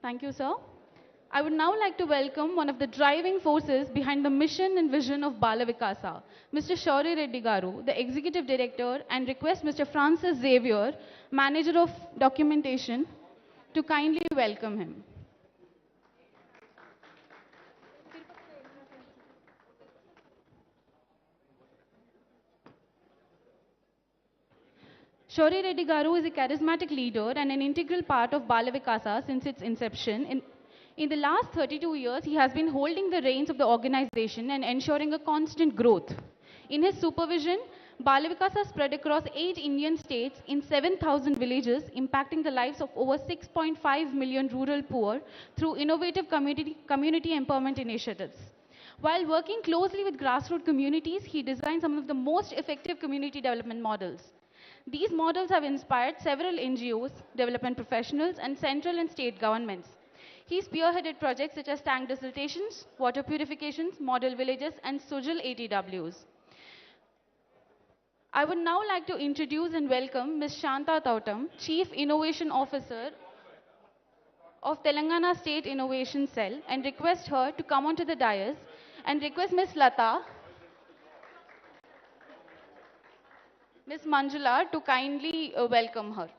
Thank you, sir. I would now like to welcome one of the driving forces behind the mission and vision of Bala Vikasa, Mr. Shauri Reddy Garu, the Executive Director, and request Mr. Francis Xavier, Manager of Documentation, to kindly welcome him. Shauri Reddy Garu is a charismatic leader and an integral part of Bala Vikasa since its inception. In the last 32 years, he has been holding the reins of the organization and ensuring a constant growth. In his supervision, Bala Vikasa spread across 8 Indian states in 7,000 villages, impacting the lives of over 6.5 million rural poor through innovative community empowerment initiatives. While working closely with grassroots communities, he designed some of the most effective community development models. These models have inspired several NGOs, development professionals, and central and state governments. He spearheaded projects such as tank desiltations, water purifications, model villages, and Sujal ATWs. I would now like to introduce and welcome Ms. Shanta Tautam, Chief Innovation Officer of Telangana State Innovation Cell, and request her to come onto the dais, and request Ms. Lata, Ms. Manjula to kindly welcome her.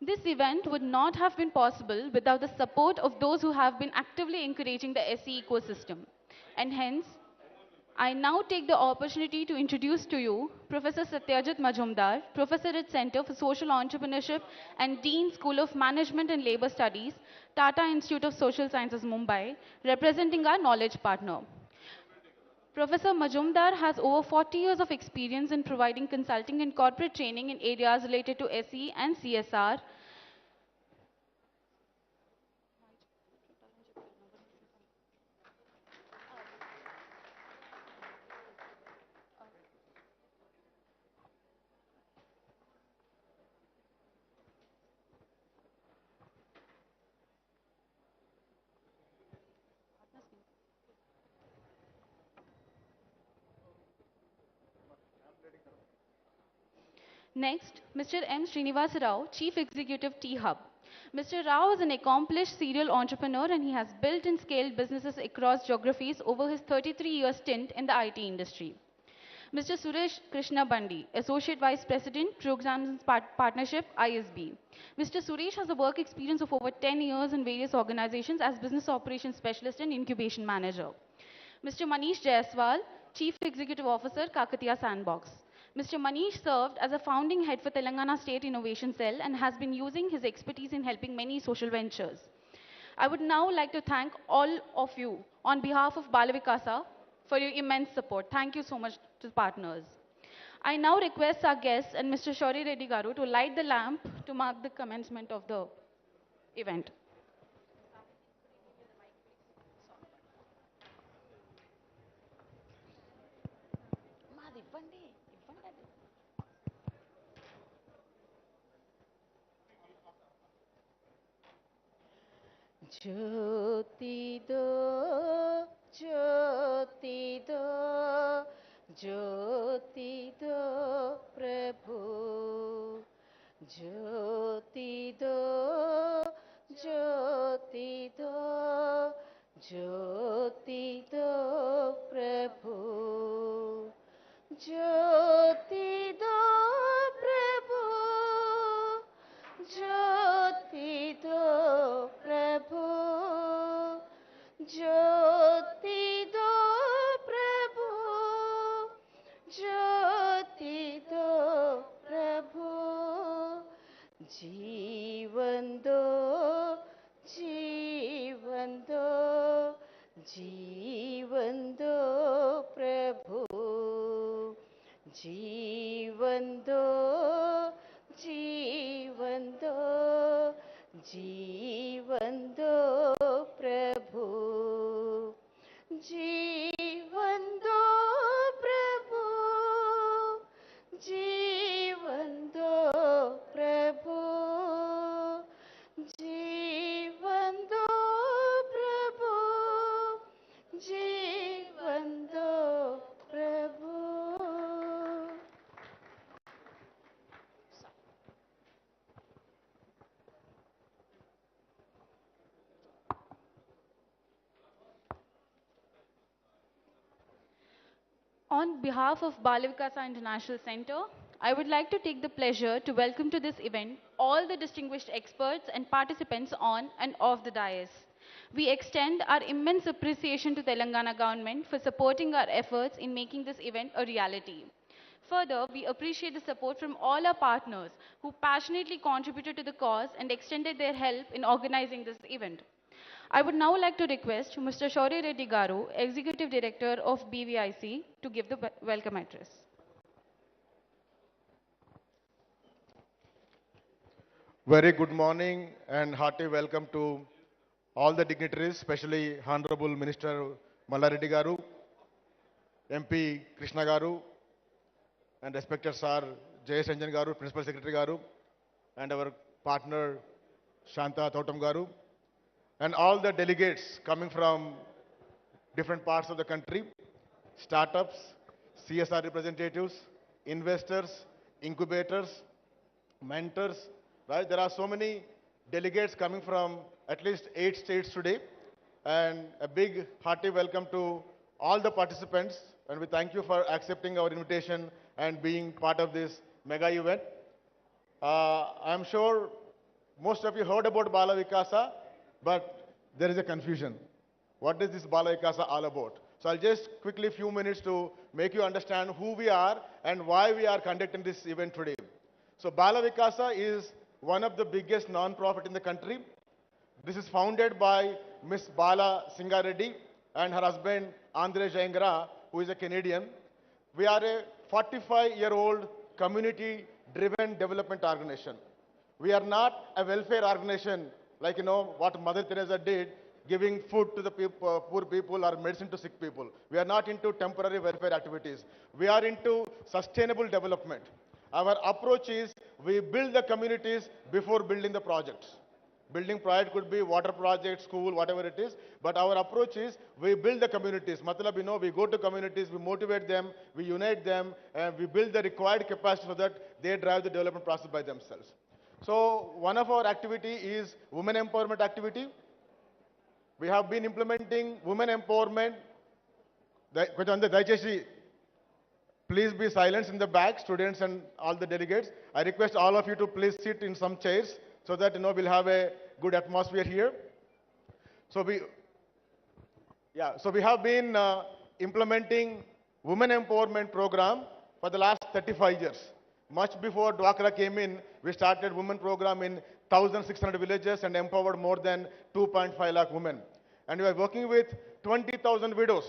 This event would not have been possible without the support of those who have been actively encouraging the SE ecosystem. And hence, I now take the opportunity to introduce to you Professor Satyajit Majumdar, Professor at Center for Social Entrepreneurship and Dean School of Management and Labor Studies, Tata Institute of Social Sciences, Mumbai, representing our knowledge partner. Professor Majumdar has over 40 years of experience in providing consulting and corporate training in areas related to SE and CSR. Next, Mr. M. Srinivas Rao, Chief Executive T-Hub. Mr. Rao is an accomplished serial entrepreneur and he has built and scaled businesses across geographies over his 33-year stint in the IT industry. Mr. Suresh Krishna Bandi, Associate Vice President, Programs and Partnership, ISB. Mr. Suresh has a work experience of over 10 years in various organizations as Business Operations Specialist and Incubation Manager. Mr. Manish Jaiswal, Chief Executive Officer, Kakatiya Sandbox. Mr. Manish served as a founding head for Telangana State Innovation Cell and has been using his expertise in helping many social ventures. I would now like to thank all of you on behalf of Bala Vikasa for your immense support. Thank you so much to partners. I now request our guests and Mr. Shauri Reddy Garu to light the lamp to mark the commencement of the event. Jyoti do, Jyoti do, Jyoti do, Prabhu. Jyoti do, Jyoti do, Jyoti do, Prabhu. Jyoti do, Prabhu. Jyoti do, Prabhu. Jyoti do, Prabhu. Jyoti do, Prabhu. Jeevan do, Jeevan do, Jeevan do, Prabhu. Jeevan do, Jeevan do, Jeevan do, Prabhu. Jeevan do, Prabhu. On behalf of Bala Vikasa International Center, I would like to take the pleasure to welcome to this event all the distinguished experts and participants on and off the dais. We extend our immense appreciation to Telangana government for supporting our efforts in making this event a reality. Further, we appreciate the support from all our partners who passionately contributed to the cause and extended their help in organizing this event. I would now like to request Mr. Shaurya Reddy Garu, Executive Director of BVIC, to give the welcome address. Very good morning and hearty welcome to all the dignitaries, especially Honorable Minister Mallareddy Garu, MP Krishna Garu, and respected Sir J.S. Anjan Garu, Principal Secretary Garu, and our partner Shanta Thotam Garu, and all the delegates coming from different parts of the country, startups, CSR representatives, investors, incubators, mentors, right? There are so many delegates coming from at least 8 states today. And a big hearty welcome to all the participants. And we thank you for accepting our invitation and being part of this mega event. I'm sure most of you heard about Bala Vikasa, but there is a confusion. What is this Bala Vikasa all about? So I'll just quickly few minutes to make you understand who we are and why we are conducting this event today. So Bala Vikasa is one of the biggest non-profit in the country. This is founded by Miss Bala Singareddy and her husband Andre Jayangra, who is a Canadian. We are a 45-year-old community-driven development organization. We are not a welfare organization like, what Mother Teresa did, giving food to the poor people or medicine to sick people. We are not into temporary welfare activities. We are into sustainable development. Our approach is we build the communities before building the projects. Building project could be water project, school, whatever it is. But our approach is we build the communities. Matlab, we go to communities, we motivate them, we unite them, and we build the required capacity so that they drive the development process by themselves. So one of our activity is women empowerment activity. We have been implementing women empowerment. Please be silent in the back, students and all the delegates. I request all of you to please sit in some chairs so that we'll have a good atmosphere here. So we have been implementing women empowerment program for the last 35 years. Much before Dwakra came in, we started women program in 1,600 villages and empowered more than 2.5 lakh women. And we are working with 20,000 widows,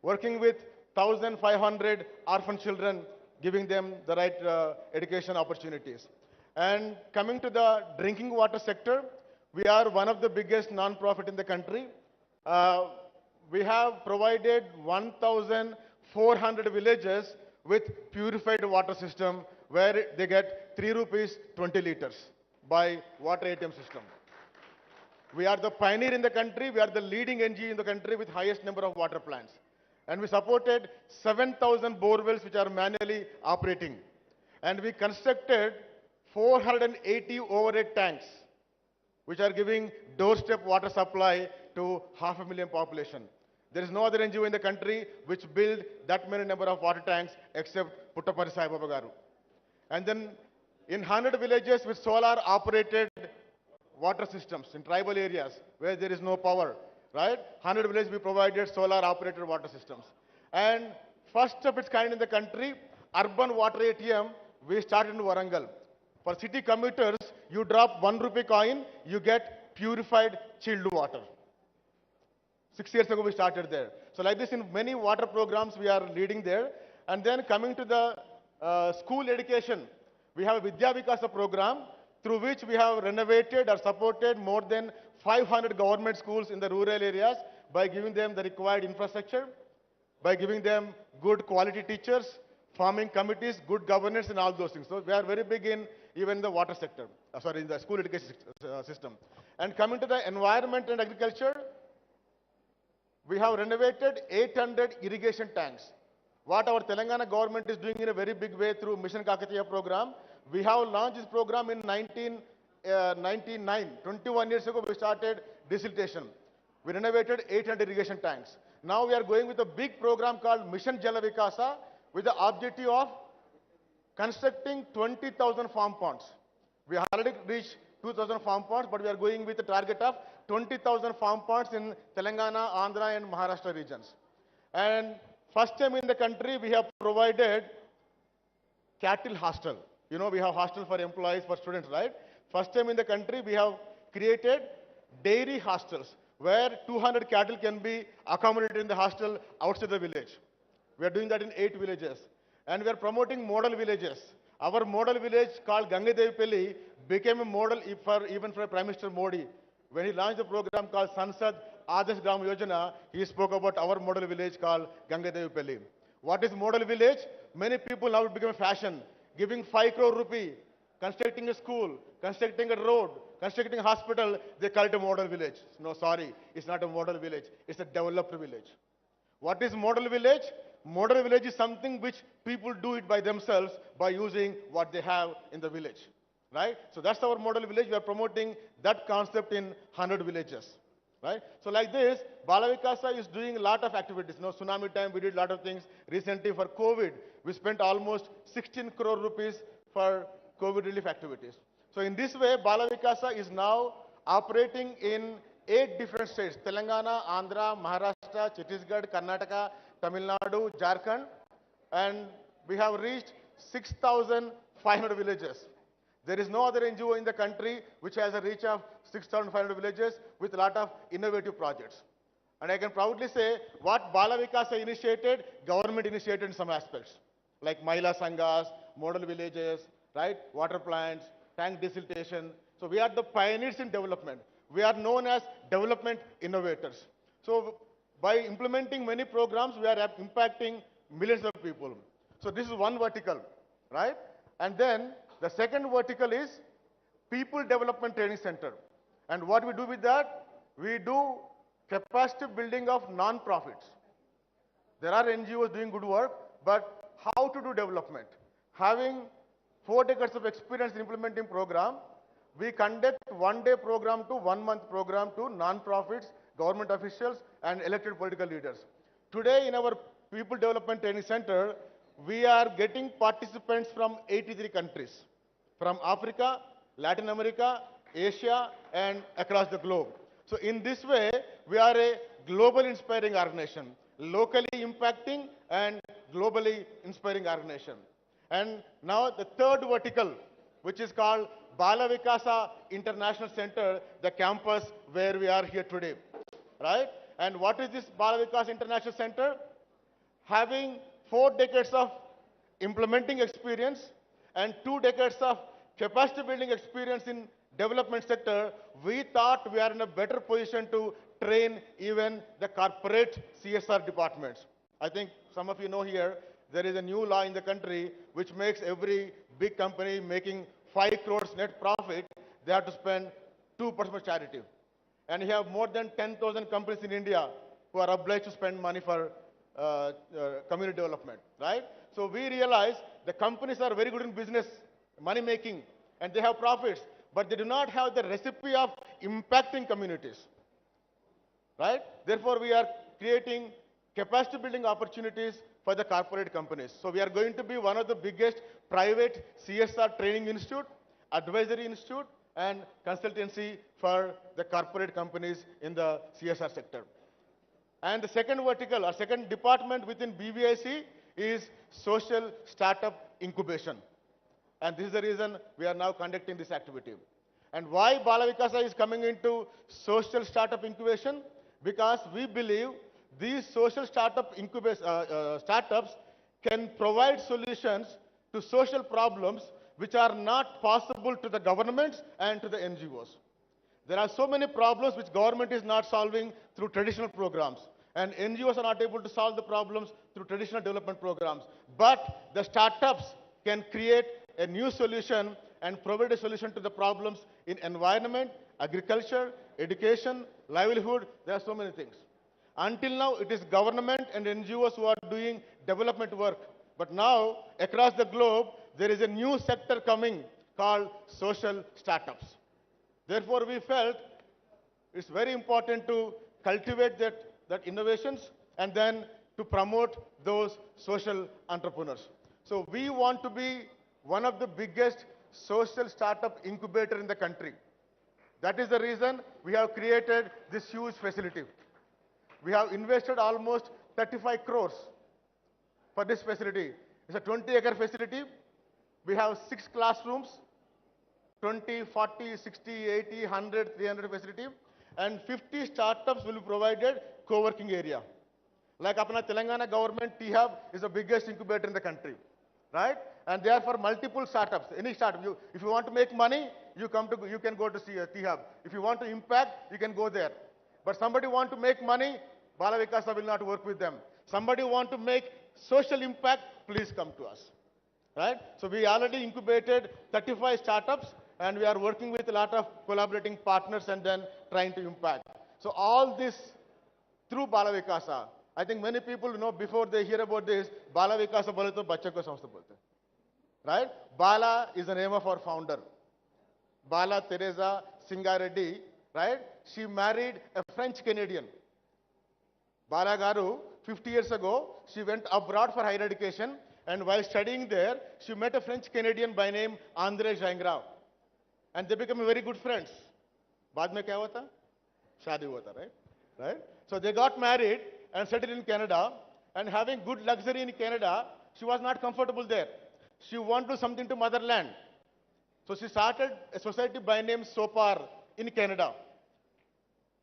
working with 1,500 orphan children, giving them the right education opportunities. And coming to the drinking water sector, we are one of the biggest non-profit in the country. We have provided 1,400 villages with purified water system where they get 3 rupees 20 liters by Water Atm system. We are the pioneer in the country. We are the leading NGO in the country with highest number of water plants. And we supported 7,000 borewells which are manually operating. And we constructed 480 overhead tanks which are giving doorstep water supply to 500,000 population. There is no other NGO in the country which build that many number of water tanks except Puttapari Sai Baba Garu. And then in 100 villages with solar operated water systems in tribal areas where there is no power, right? 100 villages we provided solar operated water systems. And first of its kind in the country, urban water ATM, we started in Warangal. For city commuters, you drop 1 rupee coin, you get purified chilled water. 6 years ago we started there. So like this in many water programs we are leading there. And then coming to the school education, we have a Vidya Vikasa program through which we have renovated or supported more than 500 government schools in the rural areas by giving them the required infrastructure, by giving them good quality teachers, forming committees, good governance and all those things. So we are very big in even the water sector, in the school education system. And coming to the environment and agriculture, we have renovated 800 irrigation tanks. What our Telangana government is doing in a very big way through Mission Kakatiya program, we have launched this program in 1999. 21 years ago, we started desiltation. We renovated 800 irrigation tanks. Now we are going with a big program called Mission Jala Vikasa with the objective of constructing 20,000 farm ponds. We have already reached 2,000 farm ponds, but we are going with a target of 20,000 farm ponds in Telangana, Andhra, and Maharashtra regions. And first time in the country, we have provided cattle hostel. You know, we have hostel for employees, for students, right? First time in the country, we have created dairy hostels where 200 cattle can be accommodated in the hostel outside the village. We are doing that in 8 villages. And we are promoting model villages. Our model village called Gangavva became a model even for Prime Minister Modi. When he launched the program called Sansad Adarsh Gram Yojana, he spoke about our model village called Gangavva. What is model village? Many people now it become a fashion, giving 5 crore rupee, constructing a school, constructing a road, constructing a hospital, they call it a model village. No, sorry, it's not a model village, it's a developed village. What is model village? Model village is something which people do it by themselves by using what they have in the village, right? So that's our model village. We are promoting that concept in 100 villages, right? So like this, Bala Vikasa is doing a lot of activities. You know, tsunami time, we did a lot of things. Recently for COVID, we spent almost 16 crore rupees for COVID relief activities. So in this way, Bala Vikasa is now operating in 8 different states: Telangana, Andhra, Maharashtra, Chhattisgarh, Karnataka, Tamil Nadu, Jharkhand, and we have reached 6,500 villages. There is no other NGO in the country which has a reach of 6,500 villages with a lot of innovative projects. And I can proudly say what Bala Vikasa initiated, government initiated in some aspects, like Mahila Sanghas, model villages, right? Water plants, tank desiltation. So we are the pioneers in development. We are known as development innovators. So by implementing many programs, we are impacting millions of people. So this is one vertical, right? And then the second vertical is People Development Training Center. And what we do with that? We do capacity building of non-profits. There are NGOs doing good work, but how to do development? Having 4 decades of experience in implementing program, we conduct 1-day program to 1-month program to non-profits, government officials, and elected political leaders. Today in our People Development Training Center, we are getting participants from 83 countries, from Africa, Latin America, Asia, and across the globe. So in this way, we are a global inspiring organization, locally impacting and globally inspiring organization. And now the third vertical, which is called Bala Vikasa International Center, the campus where we are here today, right? And what is this Bala Vikasa International Center? Having 4 decades of implementing experience and 2 decades of capacity building experience in development sector, we thought we are in a better position to train even the corporate CSR departments. I think some of you know here, there is a new law in the country which makes every big company making 5 crores net profit, they have to spend 2% for charity. And you have more than 10,000 companies in India who are obliged to spend money for community development, right? So we realize the companies are very good in business, money making, and they have profits, but they do not have the recipe of impacting communities, right? Therefore, we are creating capacity building opportunities for the corporate companies. So we are going to be one of the biggest private CSR training institute, advisory institute, and consultancy for the corporate companies in the CSR sector. And the second vertical, or second department within BVIC is social startup incubation. And this is the reason we are now conducting this activity. And why Bala Vikasa is coming into social startup incubation? Because we believe these social startup startups can provide solutions to social problems which are not possible to the governments and to the NGOs. There are so many problems which government is not solving through traditional programs, and NGOs are not able to solve the problems through traditional development programs. But the startups can create a new solution and provide a solution to the problems in environment, agriculture, education, livelihood. There are so many things. Until now, it is government and NGOs who are doing development work. But now, across the globe, there is a new sector coming called social startups. Therefore, we felt it's very important to cultivate that innovations and then to promote those social entrepreneurs. So we want to be one of the biggest social startup incubator in the country. That is the reason we have created this huge facility. We have invested almost 35 crores for this facility. It's a 20-acre facility. We have 6 classrooms, 20, 40, 60, 80, 100, 300 facility, and 50 startups will be provided co-working area. Like Apna Telangana government, T-Hub is the biggest incubator in the country, right? And they are for multiple startups. Any startup, if you want to make money, you can go to see T-Hub. If you want to impact, you can go there. But somebody want to make money, Bala Vikasa will not work with them. Somebody want to make social impact, please come to us, right? So we already incubated 35 startups, and we are working with a lot of collaborating partners and then trying to impact. So all this through Bala Vikasa. I think many people know before they hear about this, Bala Vikasa bole to bachcha ko samstha bolte, right? Bala is the name of our founder, Bala Teresa Singareddy, right? She married a French Canadian. Bala Garu, 50 years ago, she went abroad for higher education, and while studying there, she met a French Canadian by name André Gingras, and they became very good friends. Baad mein kya hota? Shaadi hota, right? Right? So they got married and settled in Canada, and having good luxury in Canada, she was not comfortable there. She wanted something to motherland. So she started a society by name Sopar in Canada,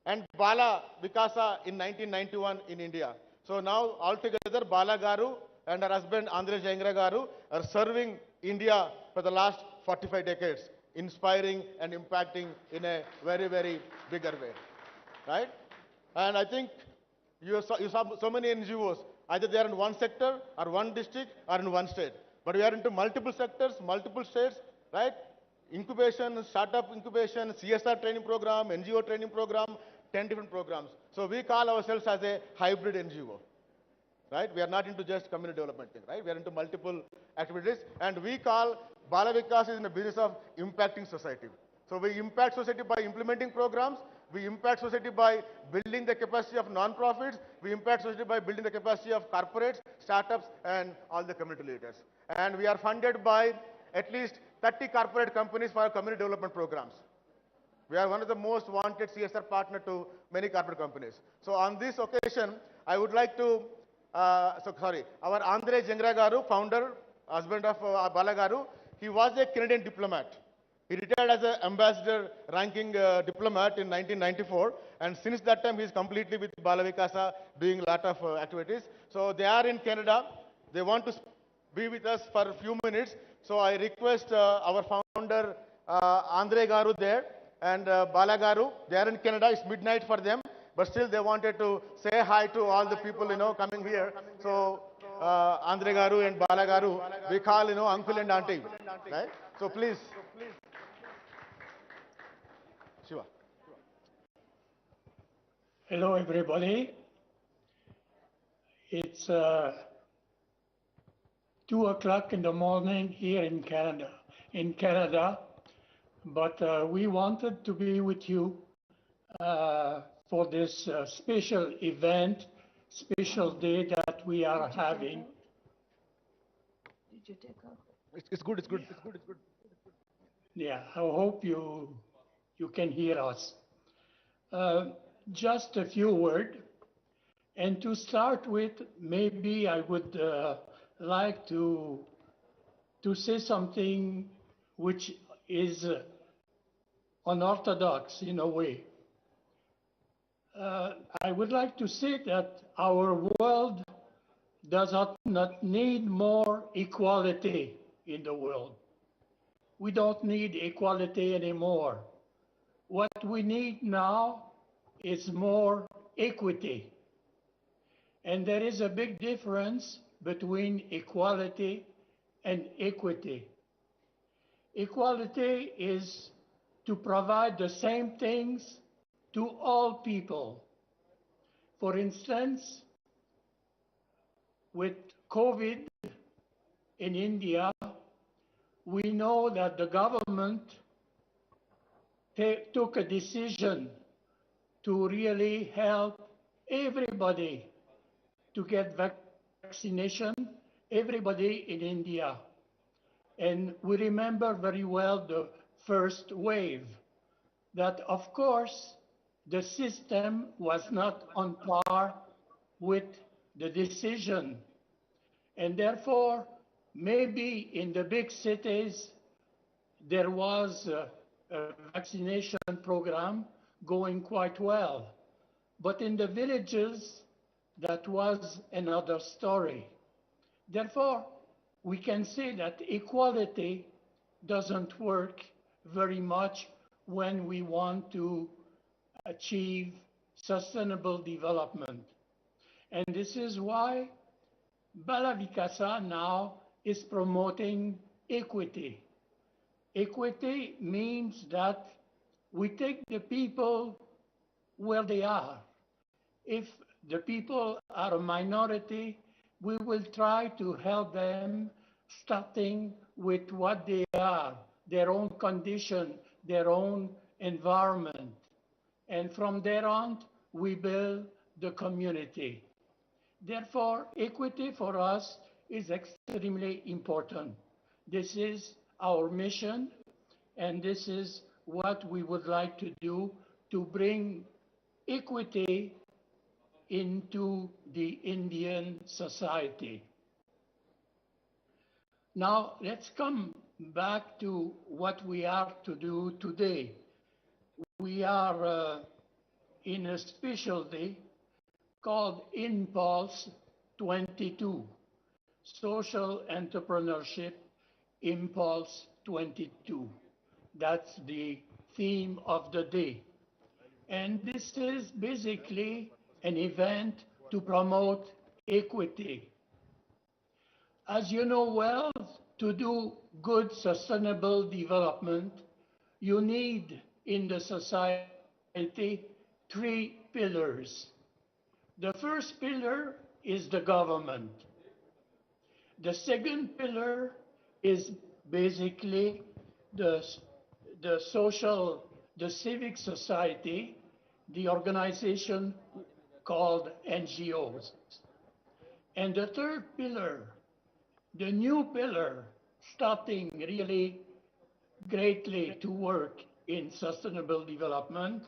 and Bala Vikasa in 1991 in India. So now altogether Bala Garu and her husband Andre Gingras Garu are serving India for the last 45 decades, inspiring and impacting in a very, very bigger way, right? And I think you saw so many NGOs, either they are in one sector or one district or in one state. But we are into multiple sectors, multiple states, right? Incubation, startup incubation, CSR training program, NGO training program, 10 different programs. So we call ourselves as a hybrid NGO, right? We are not into just community development thing, right? We are into multiple activities, and we call Bala Vikas is in the business of impacting society. So we impact society by implementing programs. We impact society by building the capacity of non-profits. We impact society by building the capacity of corporates, startups, and all the community leaders. And we are funded by at least 30 corporate companies for our community development programs. We are one of the most wanted CSR partner to many corporate companies. So on this occasion, I would like to, our Andre Gingras Garu, founder, husband of Bala Garu, he was a Canadian diplomat. He retired as an ambassador ranking diplomat in 1994, and since that time he is completely with Bala Vikasa doing a lot of activities. So they are in Canada. They want to be with us for a few minutes. So I request our founder Andre Garu there and Bala Garu. They are in Canada. It's midnight for them, but still they wanted to say hi to all the people coming here. So Andre Garu and Bala Garu, we call uncle and auntie, right? So please. Shiva. Hello, everybody. It's 2 o'clock in the morning here in Canada, but we wanted to be with you for this special event, special day that we are having. Did you take off? It's good. It's good. It's good. It's good. Yeah, I hope you can hear us. Just a few words. And to start with, maybe I would like to say something which is unorthodox in a way. I would like to say that our world does not need more equality in the world. We don't need equality anymore. What we need now is more equity. And there is a big difference between equality and equity. Equality is to provide the same things to all people. For instance, with COVID in India, we know that the government took a decision to really help everybody to get vaccination, everybody in India. And we remember very well the first wave, that of course the system was not on par with the decision. And therefore, maybe in the big cities, there was a vaccination program going quite well. But in the villages, that was another story. Therefore, we can say that equality doesn't work very much when we want to achieve sustainable development. And this is why Bala Vikasa now is promoting equity. Equity means that we take the people where they are. If the people are a minority, we will try to help them starting with what they are, their own condition, their own environment. And from there on, we build the community. Therefore, equity for us is extremely important. This is our mission, and this is what we would like to do to bring equity into the Indian society. Now, let's come back to what we are to do today. We are in a specialty called IMPULSE-2022, Social Entrepreneurship IMPULSE-2022. That's the theme of the day. And this is basically an event to promote equity. As you know well, to do good sustainable development, you need in the society 3 pillars. The first pillar is the government. The second pillar is basically the civic society, the organization called NGOs. And the third pillar, the new pillar, starting really greatly to work in sustainable development,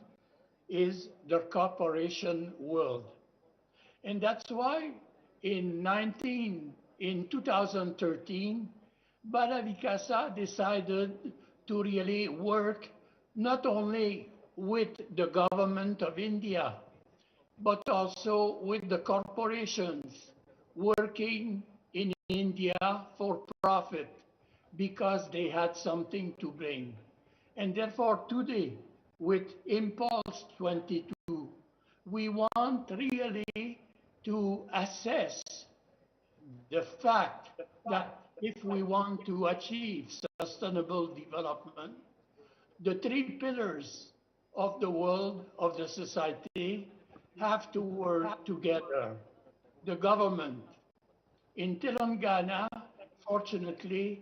is the corporation world. And that's why in 2013, Bala Vikasa decided to really work not only with the government of India, but also with the corporations working in India for profit, because they had something to bring. And therefore today, with IMPULSE-2022, we want really to assess the fact that if we want to achieve sustainable development, the 3 pillars of the world, of the society, have to work together. The government. In Telangana, fortunately,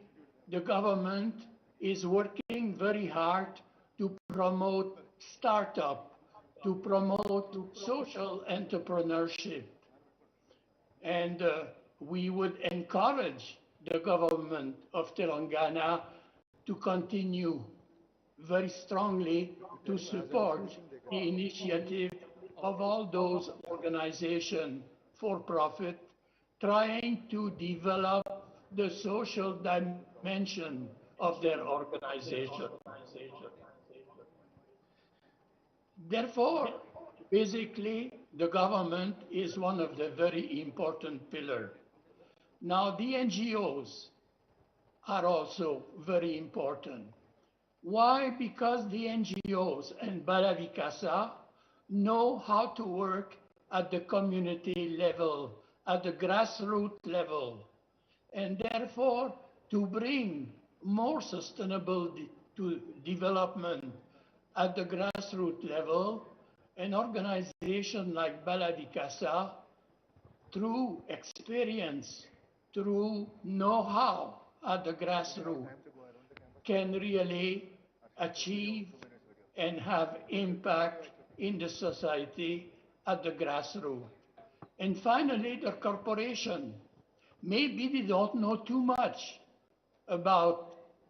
the government is working very hard to promote startup, to promote social entrepreneurship. And we would encourage the government of Telangana to continue very strongly to support the initiative of all those organizations for profit, trying to develop the social dimension of their organization. Therefore, basically, the government is one of the very important pillars. Now, the NGOs are also very important. Why? Because the NGOs and Bala Vikasa know how to work at the community level, at the grassroots level, and therefore to bring more sustainable development at the grassroots level. An organization like Bala Vikasa, through experience, through know-how at the grassroots, can really achieve and have impact in the society at the grassroots. And finally, the corporation. Maybe they don't know too much about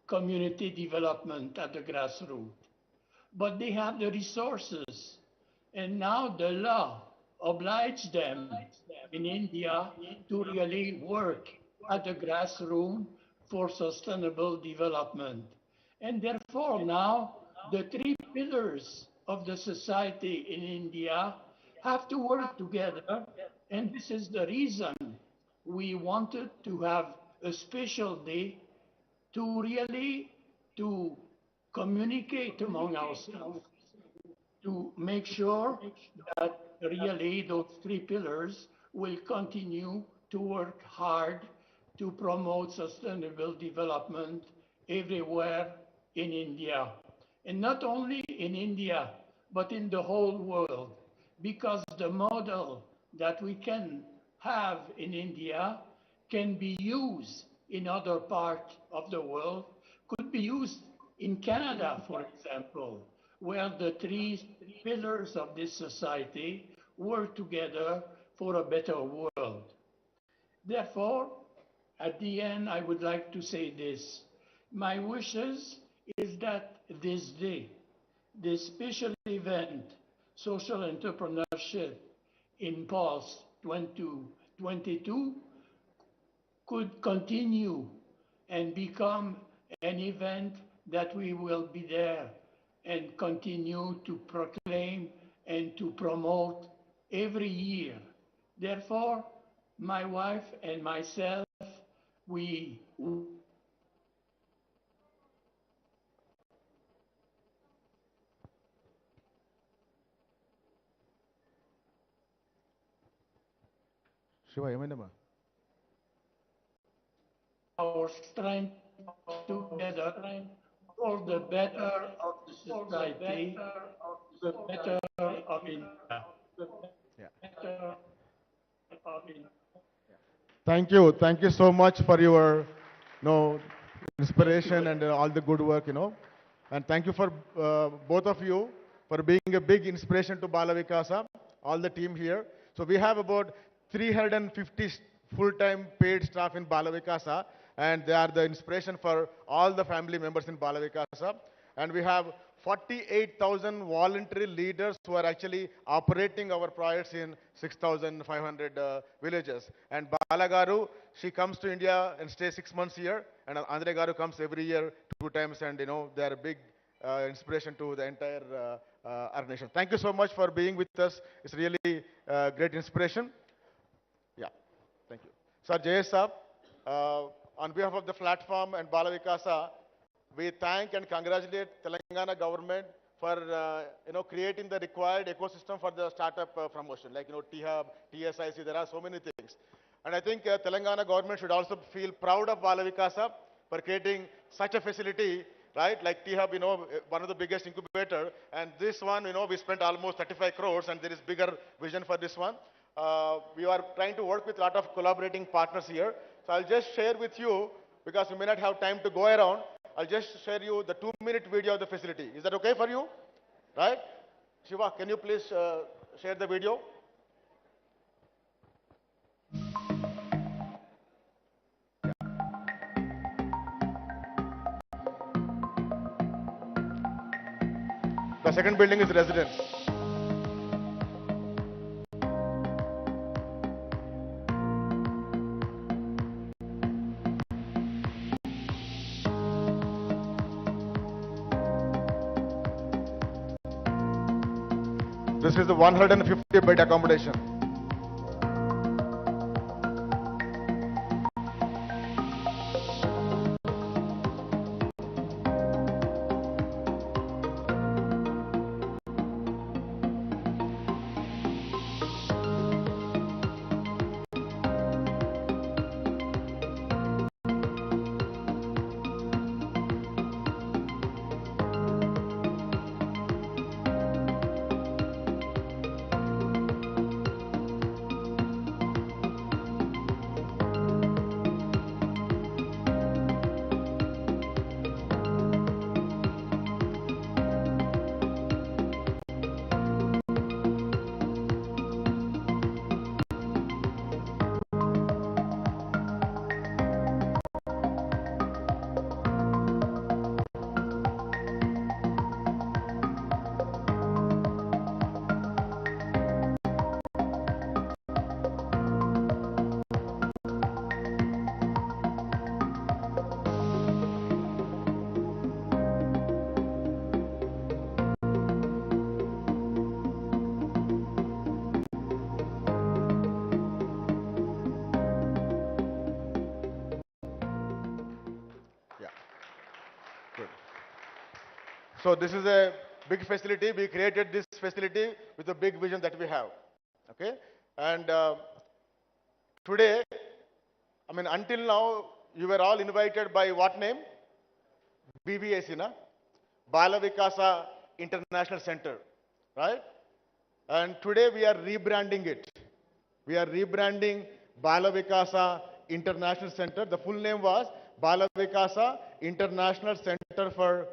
community development at the grassroots, but they have the resources. And now the law obliges them in India to really work at the grassroots for sustainable development. And therefore now the three pillars of the society in India have to work together. And this is the reason we wanted to have a special day to really to communicate among ourselves, to make sure that really those three pillars will continue to work hard to promote sustainable development everywhere in India. And not only in India, but in the whole world, because the model that we can have in India can be used in other parts of the world, could be used in Canada, for example, where the three pillars of this society work together for a better world. Therefore, at the end, I would like to say this. My wishes is that this day, this special event, Social Entrepreneurship Impulse 2022, could continue and become an event that we will be there and continue to proclaim and to promote every year. Therefore, my wife and myself, we Shiva, ఏమైందమ్మా? our strength together for the better of the society, the better of India. Yeah. Better of India. Thank you. Thank you so much for your, inspiration and all the good work, And thank you for both of you for being a big inspiration to Bala Vikasa, all the team here. So we have about 350 full-time paid staff in Bala Vikasa, and they are the inspiration for all the family members in Bala Vikasa. And we have 48,000 voluntary leaders who are actually operating our projects in 6,500 villages. And Bala Garu, she comes to India and stays 6 months here, and Andre Garu comes every year 2 times, and they are a big inspiration to the entire organization. Thank you so much for being with us. It's really great inspiration. Yeah, thank you. Sir Jayesh Saab, on behalf of the platform and Bala Vikasa, we thank and congratulate Telangana government for creating the required ecosystem for the startup promotion, like T-Hub, TSIC. There are so many things, and I think Telangana government should also feel proud of Bala Vikasa for creating such a facility, right? Like T-Hub, one of the biggest incubator, and this one, we spent almost 35 crores, and there is bigger vision for this one. We are trying to work with a lot of collaborating partners here. So I'll just share with you, because we may not have time to go around. I'll just share you the 2-minute video of the facility. Is that okay for you? Right? Shiva, can you please share the video? The second building is residence. This is the 150-bed accommodation. So this is a big facility. We created this facility with a big vision that we have. Okay? And today, I mean, until now, you were all invited by what name? BVIC, na? Bala Vikasa International Center, right? And today we are rebranding it. We are rebranding Bala Vikasa International Center. The full name was Bala Vikasa International Center for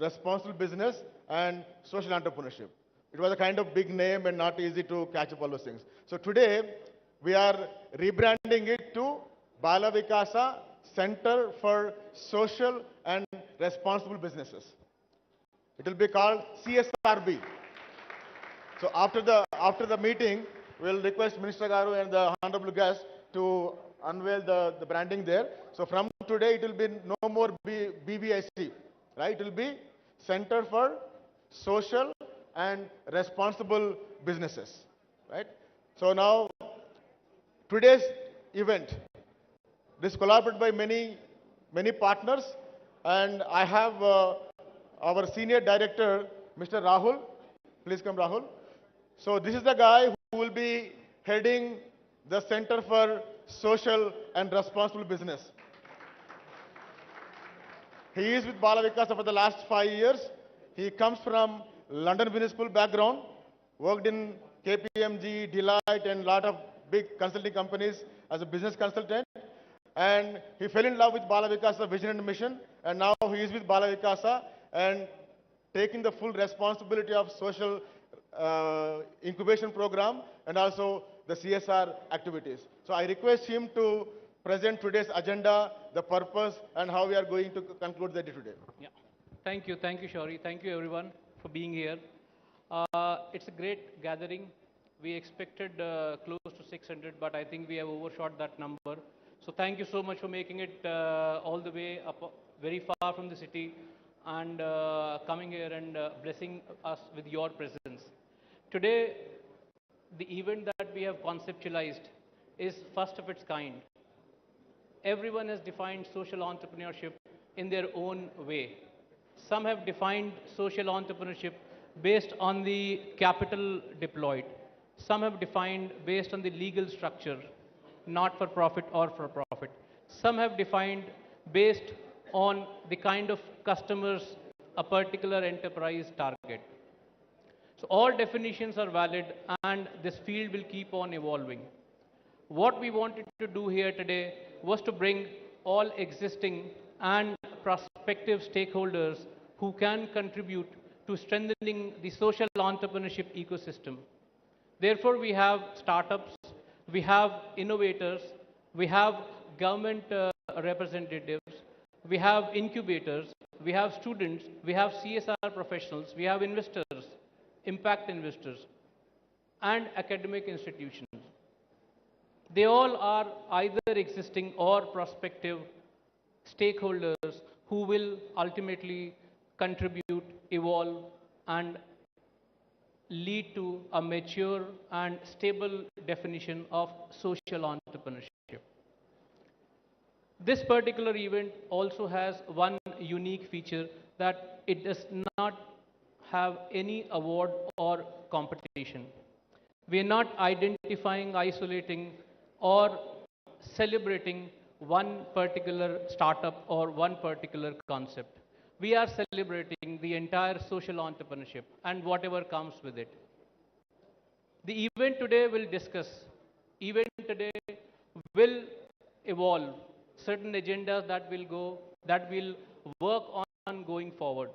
Responsible Business and Social Entrepreneurship. It was a kind of big name and not easy to catch up all those things. So today we are rebranding it to Bala Vikasa Center for Social and Responsible Businesses. It will be called CSRB. So after the meeting, we'll request Minister Garu and the honorable guest to unveil the branding there. So from today, it will be no more BVIC, right? It will be Center for Social and Responsible Businesses, right? So now, today's event, this collaborated by many partners, and I have our senior director, Mr. Rahul. Please come, Rahul. So this is the guy who will be heading the Center for Social and Responsible Business. He is with Bala Vikasa for the last 5 years. He comes from London Business School background, worked in KPMG, Deloitte, and a lot of big consulting companies as a business consultant. And he fell in love with Bala Vikasa vision and mission, and now he is with Bala Vikasa and taking the full responsibility of social incubation program and also the CSR activities. So I request him to present today's agenda, the purpose, and how we are going to conclude the day today. Yeah. Thank you, Shauri. Thank you everyone for being here. It's a great gathering. We expected close to 600, but I think we have overshot that number. So thank you so much for making it all the way up, very far from the city, and coming here and blessing us with your presence. Today, the event that we have conceptualized is first of its kind. Everyone has defined social entrepreneurship in their own way. Some have defined social entrepreneurship based on the capital deployed. Some have defined based on the legal structure, not for profit or for profit. Some have defined based on the kind of customers a particular enterprise target. So all definitions are valid, and this field will keep on evolving. What we wanted to do here today was to bring all existing and prospective stakeholders who can contribute to strengthening the social entrepreneurship ecosystem. Therefore, we have startups, we have innovators, we have government representatives, we have incubators, we have students, we have CSR professionals, we have investors, impact investors, and academic institutions. They all are either existing or prospective stakeholders who will ultimately contribute, evolve, and lead to a mature and stable definition of social entrepreneurship. This particular event also has one unique feature, that it does not have any award or competition. We are not identifying, isolating, or celebrating one particular startup or one particular concept. We are celebrating the entire social entrepreneurship and whatever comes with it. The event today will discuss, event today will evolve certain agendas that will work on going forward.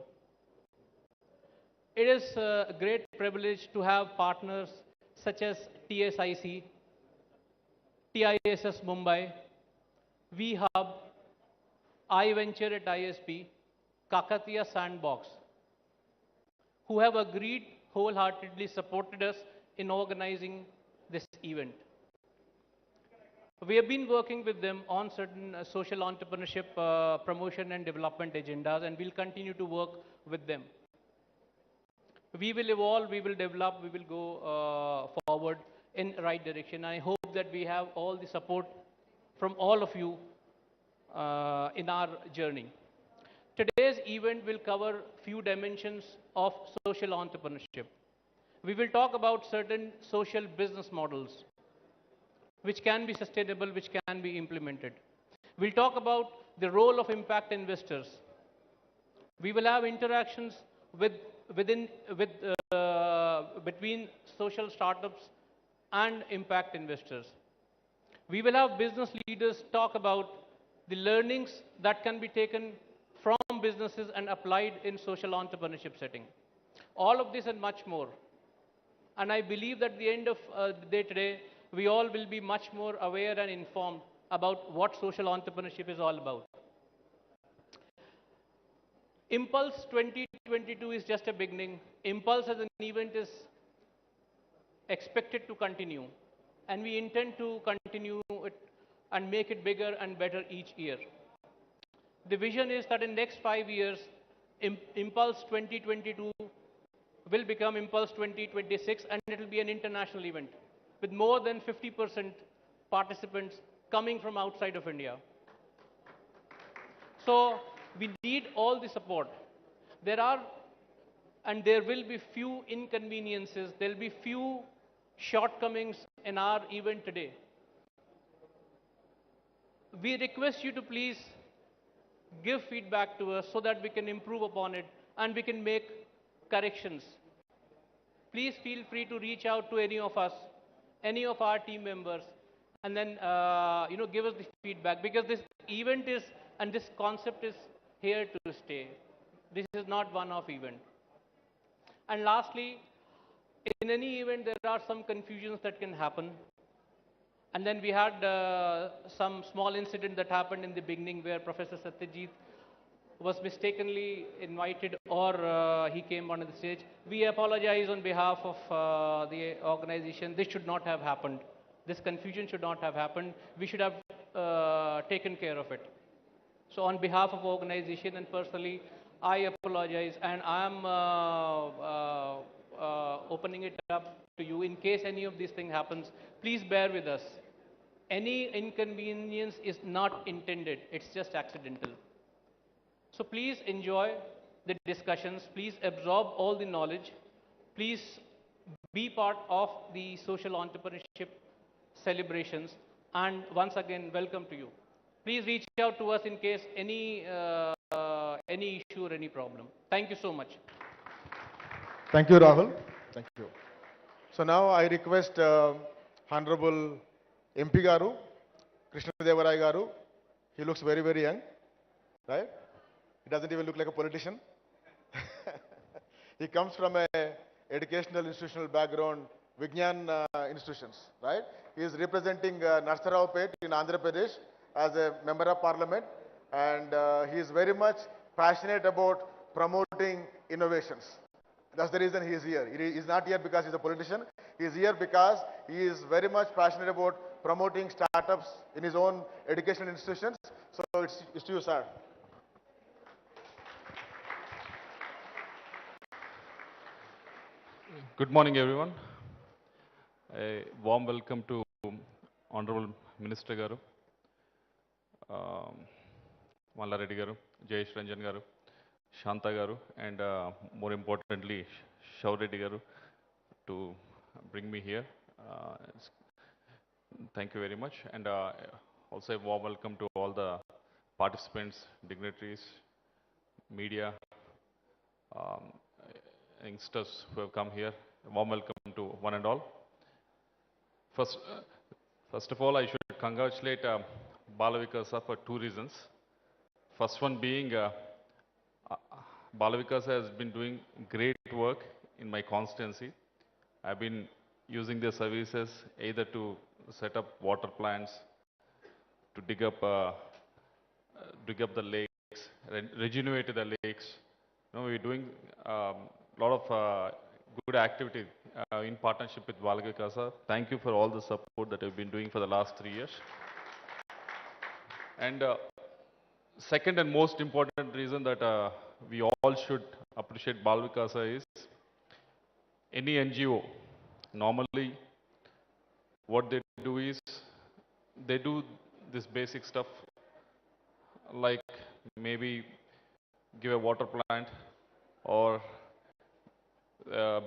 It is a great privilege to have partners such as TSIC, TISS Mumbai, VHub, iVenture at ISP, Kakatiya Sandbox, who have agreed, wholeheartedly supported us in organizing this event. We have been working with them on certain social entrepreneurship promotion and development agendas, and we'll continue to work with them. We will evolve, we will develop, we will go forward in the right direction. I hope that we have all the support from all of you in our journey. Today's event will cover few dimensions of social entrepreneurship. We will talk about certain social business models which can be sustainable, which can be implemented. We'll talk about the role of impact investors. We will have interactions with, between social startups and impact investors. We will have business leaders talk about the learnings that can be taken from businesses and applied in social entrepreneurship setting. All of this and much more. And I believe that at the end of the day today, we all will be much more aware and informed about what social entrepreneurship is all about. Impulse 2022 is just a beginning. Impulse as an event is expected to continue, and we intend to continue it and make it bigger and better each year. The vision is that in the next 5 years, Impulse 2022 will become Impulse 2026, and it will be an international event with more than 50% participants coming from outside of India. So we need all the support. There are and there will be few inconveniences, there will be few shortcomings in our event today. We request you to please give feedback to us so that we can improve upon it and we can make corrections. Please feel free to reach out to any of us, any of our team members, and then give us the feedback, because this event is and this concept is here to stay. This is not one-off event. And lastly, in any event, there are some confusions that can happen. And then we had some small incident that happened in the beginning where Professor Satyajit was mistakenly invited, or he came onto the stage. We apologize on behalf of the organization. This should not have happened. This confusion should not have happened. We should have taken care of it. So on behalf of the organization and personally, I apologize, and I am opening it up to you. In case any of these things happens, please bear with us. Any inconvenience is not intended, it's just accidental. So please enjoy the discussions, please absorb all the knowledge, please be part of the social entrepreneurship celebrations, and once again, welcome to you. Please reach out to us in case any issue or any problem. Thank you so much. Thank you, Rahul. Thank you. So now I request Honorable MP Garu, Krishna Devarai Garu. He looks very, very young, right? He doesn't even look like a politician. He comes from a educational institutional background, Vignan institutions, right? He is representing Narsaraopet in Andhra Pradesh as a member of parliament, and he is very much passionate about promoting innovations. That's the reason he is here. He is not here because he's a politician. He is here because he is very much passionate about promoting startups in his own educational institutions. So it's to you, sir. Good morning, everyone. A warm welcome to Honorable Minister Garu, Mallareddy Garu, Jayesh Ranjan Garu, Shanta Garu, and more importantly, Shaureddy Garu, to bring me here. Thank you very much. And also a warm welcome to all the participants, dignitaries, media, um, youngsters who have come here. A warm welcome to one and all. First of all, I should congratulate Balavikasa for two reasons. First one being, Balavikasa has been doing great work in my constituency. I've been using their services either to set up water plants, to dig up the lakes, regenerate the lakes. You know, we're doing a lot of good activity in partnership with Balavikasa. Thank you for all the support that you've been doing for the last 3 years. And second and most important reason that we all should appreciate Balavikasa is any NGO, normally what they do is they do this basic stuff like maybe give a water plant, or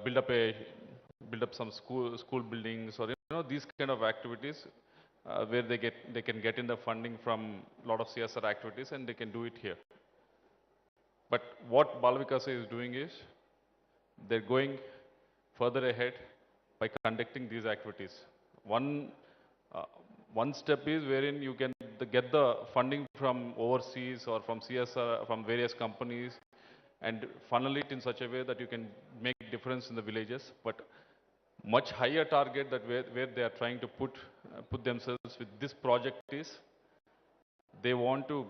build up some school buildings, or these kind of activities where they can get in the funding from a lot of CSR activities, and they can do it here. But what Balavikasa is doing is they're going further ahead by conducting these activities. One uh, one step is wherein you can get the funding from overseas or from CSR, from various companies, and funnel it in such a way that you can make difference in the villages. But much higher target that where they are trying to put themselves with this project is they want to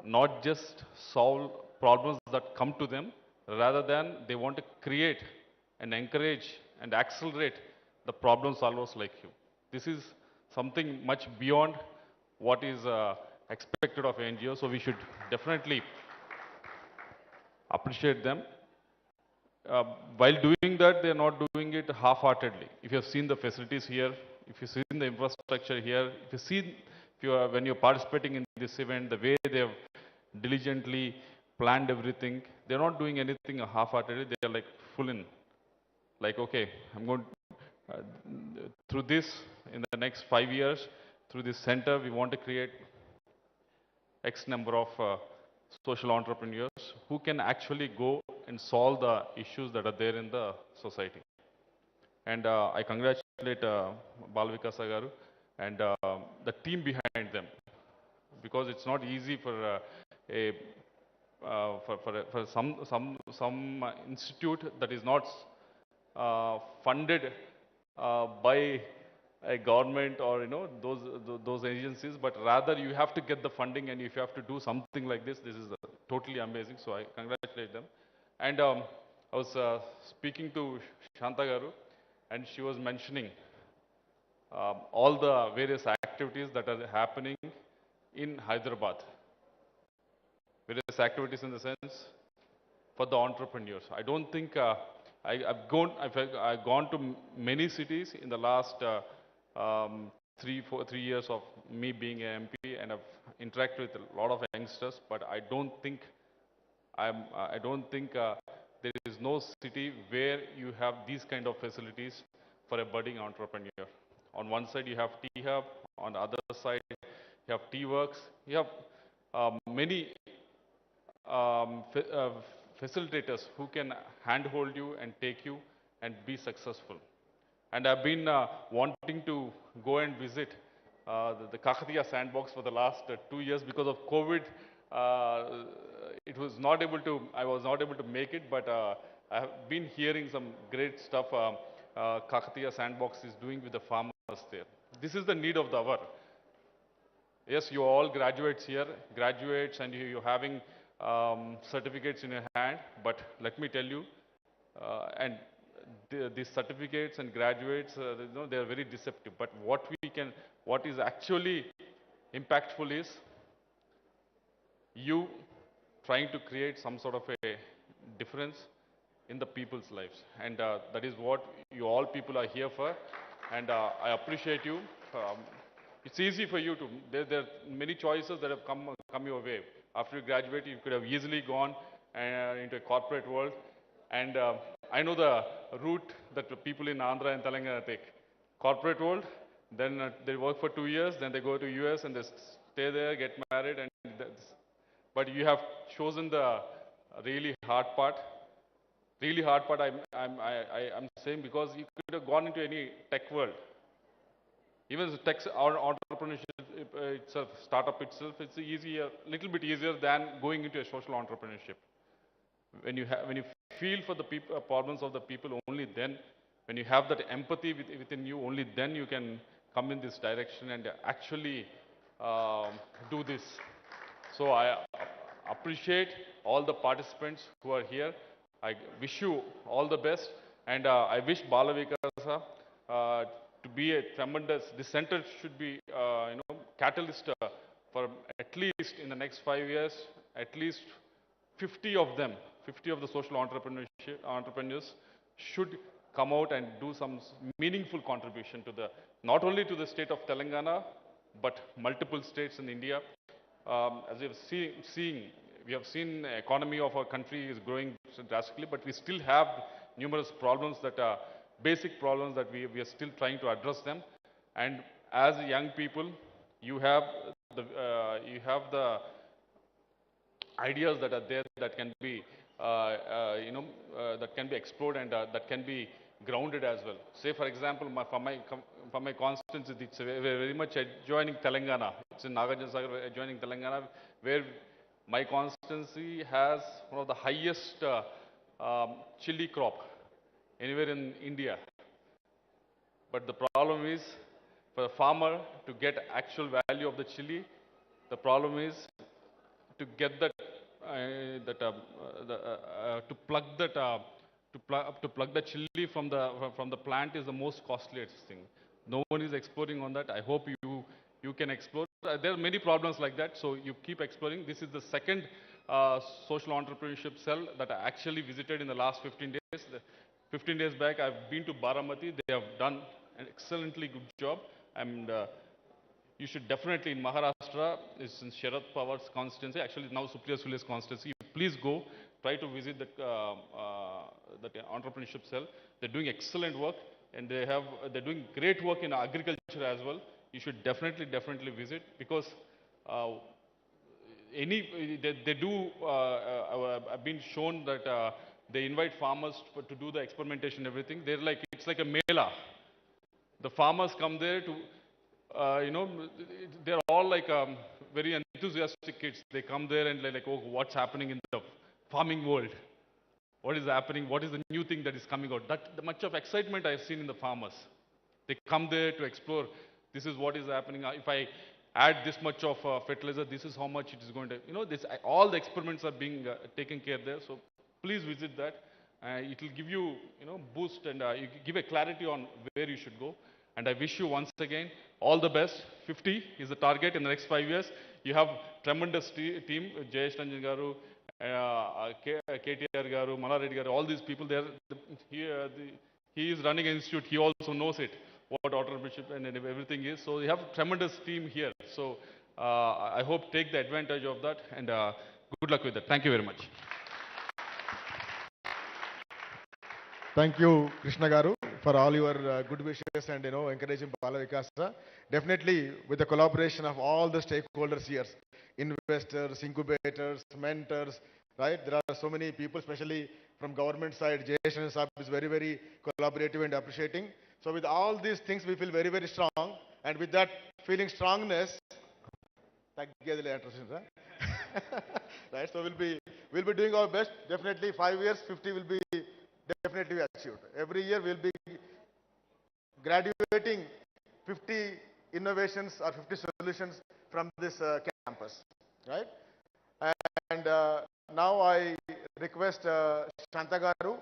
not just solve problems that come to them, rather than they want to create and encourage and accelerate the problem solvers like you. This is something much beyond what is expected of NGO, so we should definitely appreciate them. While doing that, they are not doing it half-heartedly. If you have seen the facilities here, if you see the infrastructure here, if you see, when you're participating in this event, the way they have diligently planned everything, they're not doing anything half-heartedly. They are like full in. Like, okay, I'm going uh, through this in the next 5 years, through this center, we want to create X number of social entrepreneurs who can actually go and solve the issues that are there in the society. And I congratulate Balavikasa Garu and the team behind them, because it's not easy for a for some institute that is not funded by a government or those agencies, but rather you have to get the funding, and if you have to do something like this is totally amazing. So I congratulate them. And I was speaking to Shanta Garu, and she was mentioning all the various activities that are happening in Hyderabad. Various activities in the sense for the entrepreneurs. I don't think I've gone to many cities in the last 3 years of me being an MP, and I've interacted with a lot of youngsters. But I don't think there is no city where you have these kind of facilities for a budding entrepreneur. On one side you have T-Hub, on the other side you have T-Works, you have many facilitators who can handhold you and take you and be successful. And I've been wanting to go and visit the Kakatiya sandbox for the last 2 years. Because of COVID. I was not able to make it, but I have been hearing some great stuff Kakatiya sandbox is doing with the farmers there. This is the need of the hour. Yes, you are all graduates here, and you're having certificates in your hand, but let me tell you, and these certificates and graduates, they are very deceptive. But what is actually impactful is you trying to create some sort of a difference in the people's lives, and that is what you all people are here for. And I appreciate you. It's easy for you to, there are many choices that have come your way. After you graduate, you could have easily gone into a corporate world. And I know the route that the people in Andhra and Telangana take. Corporate world, then they work for 2 years, then they go to US and they stay there, get married, and but you have chosen the really hard part. Really hard part, I'm saying, because you could have gone into any tech world. Even the tech or entrepreneurship itself, startup itself, it's easier, little bit easier than going into a social entrepreneurship. When you feel for the problems of the people, only then, when you have that empathy within you, only then you can come in this direction and actually do this. So I appreciate all the participants who are here. I wish you all the best, and I wish Balavikasa to be a tremendous. This center should be, catalyst for at least in the next 5 years, at least 50 of them, 50 of the social entrepreneurs should come out and do some meaningful contribution to not only to the state of Telangana, but multiple states in India. As you've seen, we have seen the economy of our country is growing drastically, but we still have numerous problems that are basic problems that we are still trying to address them. And as young people, you have the ideas that are there that can be, that can be explored and that can be grounded as well. Say, for example, for my constituency, it's very much adjoining Telangana. It's in Nagarjuna Sagar, adjoining Telangana, where my constituency has one of the highest chili crop anywhere in India. But the problem is, for the farmer to get actual value of the chili, the problem is to get that, to plug that, to plug the chili from the plant is the most costliest thing. No one is exploring on that. I hope you can explore. There are many problems like that, so you keep exploring. This is the second social entrepreneurship cell that I actually visited in the last 15 days. 15 days back, I've been to Baramati. They have done an excellently good job, and you should definitely, in Maharashtra, it's in Sharad Pawar's constituency, actually now Supriya Sule's constituency. Please go, try to visit that entrepreneurship cell. They're doing excellent work, and they're doing great work in agriculture as well. You should definitely visit, because they do, I've been shown that they invite farmers to do the experimentation and everything. It's like a mela. The farmers come there to, they're all like very enthusiastic kids. They come there and like, oh, what's happening in the farming world? What is happening? What is the new thing that is coming out? That much of excitement I've seen in the farmers. They come there to explore. This is what is happening. If I add this much of fertilizer, this is how much it is going to, all the experiments are being taken care there. So please visit that. It will give you, boost and give a clarity on where you should go. And I wish you once again all the best. 50 is the target in the next 5 years. You have tremendous team, Jayesh Ranjan Garu, KTR Garu, Malareddy Garu, all these people there. He is running an institute. He also knows it, what entrepreneurship and everything is. So you have a tremendous team here. So I hope take the advantage of that, and good luck with that. Thank you very much. Thank you, Krishna Garu, for all your good wishes and encouraging Bala Vikasa. Definitely, with the collaboration of all the stakeholders here, investors, incubators, mentors, right? There are so many people, especially from government side. Jayesh and Saab is very, very collaborative and appreciating. So with all these things, we feel very, very strong. And with that feeling strongness, right? So we'll be doing our best. Definitely 5 years, 50 will be definitely achieved. Every year we'll be graduating 50 innovations or 50 solutions from this campus, right? And now I request Shanta Garu,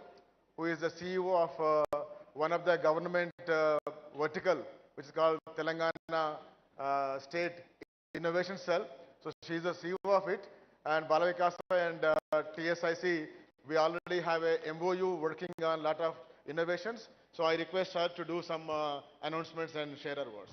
who is the CEO of one of the government vertical, which is called Telangana State Innovation Cell. So she's the CEO of it. And Balavikasa and TSIC, we already have a MOU working on a lot of innovations. So I request her to do some announcements and share her words.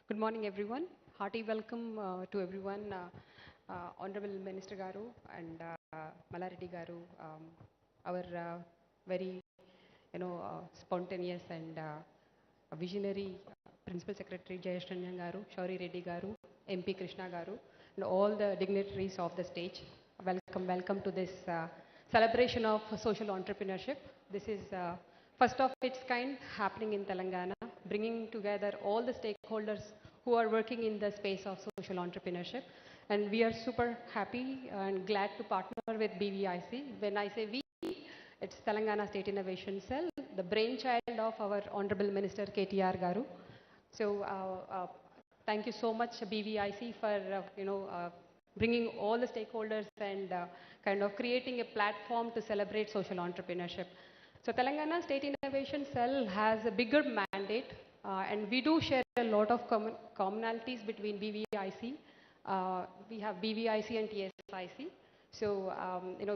Good morning, everyone. Hearty welcome to everyone, Honorable Minister Garu and Malareddy Garu, our very, spontaneous and visionary Principal Secretary Jayesh Ranjan Garu, Shauri Reddy Garu, MP Krishna Garu, and all the dignitaries of the stage. Welcome to this celebration of social entrepreneurship. This is first of its kind happening in Telangana, bringing together all the stakeholders who are working in the space of social entrepreneurship. And we are super happy and glad to partner with BVIC. When I say we, it's Telangana State Innovation Cell, the brainchild of our Honorable Minister KTR Garu. So thank you so much BVIC for bringing all the stakeholders and kind of creating a platform to celebrate social entrepreneurship. So Telangana State Innovation Cell has a bigger mandate, and we do share a lot of commonalities between BVIC. We have BVIC and TSIC. So,